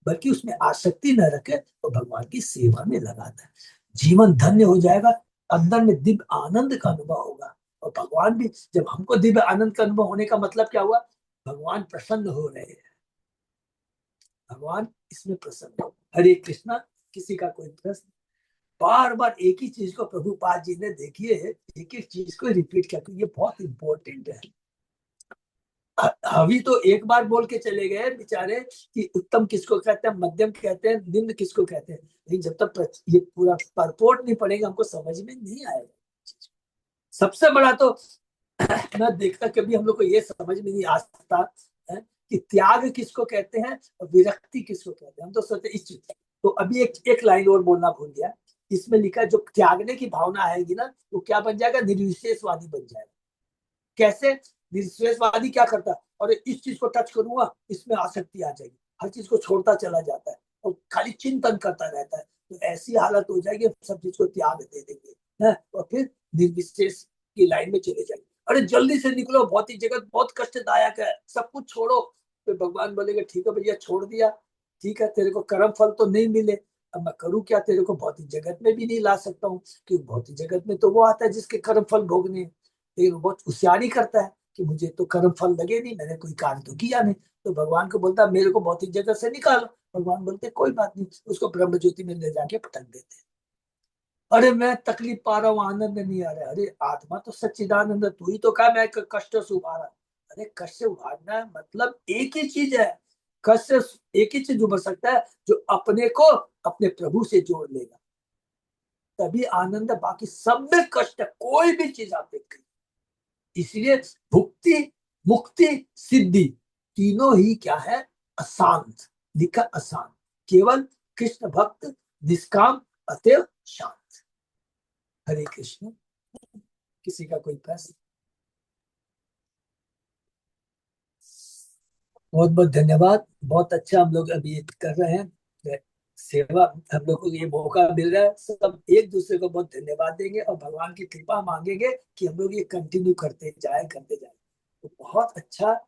बल्कि उसमें आसक्ति न रखे, तो भगवान की सेवा में लगाता है। जीवन धन्य हो जाएगा, अंदर में दिव्य आनंद का अनुभव होगा। और भगवान भी, जब हमको दिव्य आनंद का अनुभव होने का मतलब क्या हुआ, भगवान प्रसन्न हो रहे हैं, भगवान इसमें प्रसन्न हो। हरे कृष्णा। किसी का कोई प्रश्न? बार बार एक ही चीज को प्रभुपाद जी ने, देखिए, एक एक चीज को रिपीट किया, ये बहुत इंपॉर्टेंट है। अभी तो एक बार बोल के चले गए बेचारे कि उत्तम किसको कहते हैं, मध्यम कहते हैं, निम्न किसको कहते हैं, लेकिन जब तक ये पूरा परपोर्ट नहीं पड़ेगा, हमको समझ में नहीं आएगा। सबसे बड़ा तो मैं देखता, कभी हम लोग को ये समझ में नहीं आता है कि त्याग किसको कहते हैं और विरक्ति किसको कहते हैं। हम तो सोचते इस चीज। तो अभी एक लाइन और बोलना भूल गया, इसमें लिखा है, जो त्यागने की भावना आएगी ना, वो क्या बन जाएगा, निर्विशेषवादी बन जाएगा। कैसे? निर्विशेषवादी क्या करता है, और इस चीज को टच करूंगा, इसमें आसक्ति आ जाएगी, हर चीज को छोड़ता चला जाता है और खाली चिंतन करता रहता है। तो ऐसी हालत हो जाएगी, सब चीज को त्याग दे देंगे, है, और फिर निर्विशेष की लाइन में चले जाएंगे। अरे जल्दी से निकलो, भौतिक जगत बहुत कष्टदायक है, सब कुछ छोड़ो। फिर भगवान बोलेगा ठीक है भैया, छोड़ दिया, ठीक है, तेरे को कर्म फल तो नहीं मिले, अब मैं करूँ क्या, तेरे को भौतिक जगत में भी नहीं ला सकता हूँ, क्योंकि भौतिक जगत में तो वो आता है जिसके कर्म फल भोगने हैं। लेकिन वो बहुत होशियारी करता है कि मुझे तो कर्म फल लगे नहीं, मैंने कोई कार्य तो किया नहीं। तो भगवान को बोलता मेरे को भौतिक जगत से निकालो। भगवान बोलते कोई बात नहीं, उसको ब्रह्म ज्योति में ले जाके पटक देते। अरे मैं तकलीफ पा रहा हूँ, आनंद नहीं आ रहा है। अरे आत्मा तो सच्चिदानंद, तू ही तो कहा मैं कष्ट से उबारा। अरे कष्ट से उबारना है मतलब एक ही चीज है, कष्ट से एक ही चीज उबर सकता है, जो अपने को अपने प्रभु से जोड़ लेगा, तभी आनंद है। बाकी सब में कष्ट है, कोई भी चीज आप देख। इसलिए भुक्ति, मुक्ति, सिद्धि, तीनों ही क्या है, अशांत, लिखा अशांत। केवल कृष्ण भक्त निष्काम, अतएव शांत। हरे कृष्ण। किसी का कोई प्रश्न? बहुत बहुत धन्यवाद, बहुत अच्छा हम लोग अभी कर रहे हैं सेवा, हम लोग को ये मौका मिल रहा है, सब एक दूसरे को बहुत धन्यवाद देंगे और भगवान की कृपा मांगेंगे कि हम लोग ये कंटिन्यू करते जाए, करते जाए, तो बहुत अच्छा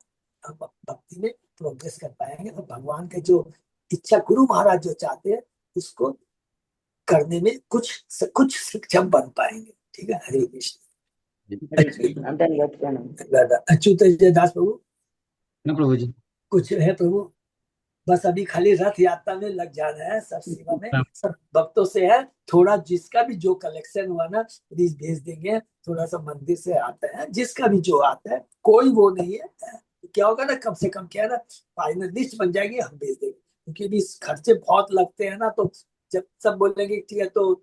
हम भक्ति में प्रोग्रेस कर पाएंगे, और भगवान के जो इच्छा गुरु महाराज जो चाहते हैं उसको करने में कुछ सक्षम बन पाएंगे। ठीक है, हरे कृष्ण। हरे कृष्ण, धन्यवाद प्रणाम। अच्युत दास प्रभु, ना प्रभु जी। कुछ है प्रभु? बस अभी खाली रथ यात्रा में लग जाना है, सब सेवा में, सब भक्तों से है। थोड़ा जिसका भी जो कलेक्शन हुआ ना प्लीज भेज देंगे, थोड़ा सा मंदिर से आता है, जिसका भी जो आता है, कोई वो नहीं है। क्या होगा ना, कम से कम क्या है ना, फाइनल लिस्ट बन जाएगी, हम भेज देंगे, क्योंकि भी खर्चे बहुत लगते हैं ना, तो जब सब बोलेंगे ठीक है, तो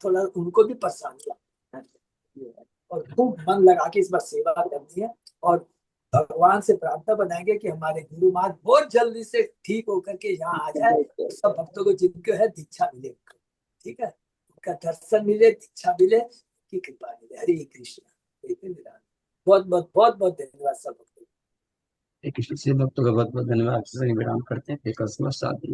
थोड़ा उनको भी परेशानी लगती है। और खूब मन लगा के इस बार सेवा करनी है, और भगवान से प्रार्थना बनाएंगे कि हमारे गुरु महाराज बहुत जल्दी से ठीक होकर के यहाँ आ जाए, सब भक्तों को जिनको है दीक्षा मिले, ठीक है, उनका दर्शन मिले, दीक्षा मिले, की कृपा मिले। हरे कृष्ण। बहुत बहुत धन्यवाद सब भक्तों को। कृष्ण से भक्तों का बहुत बहुत धन्यवाद। विराम करते हैं। 1 साथ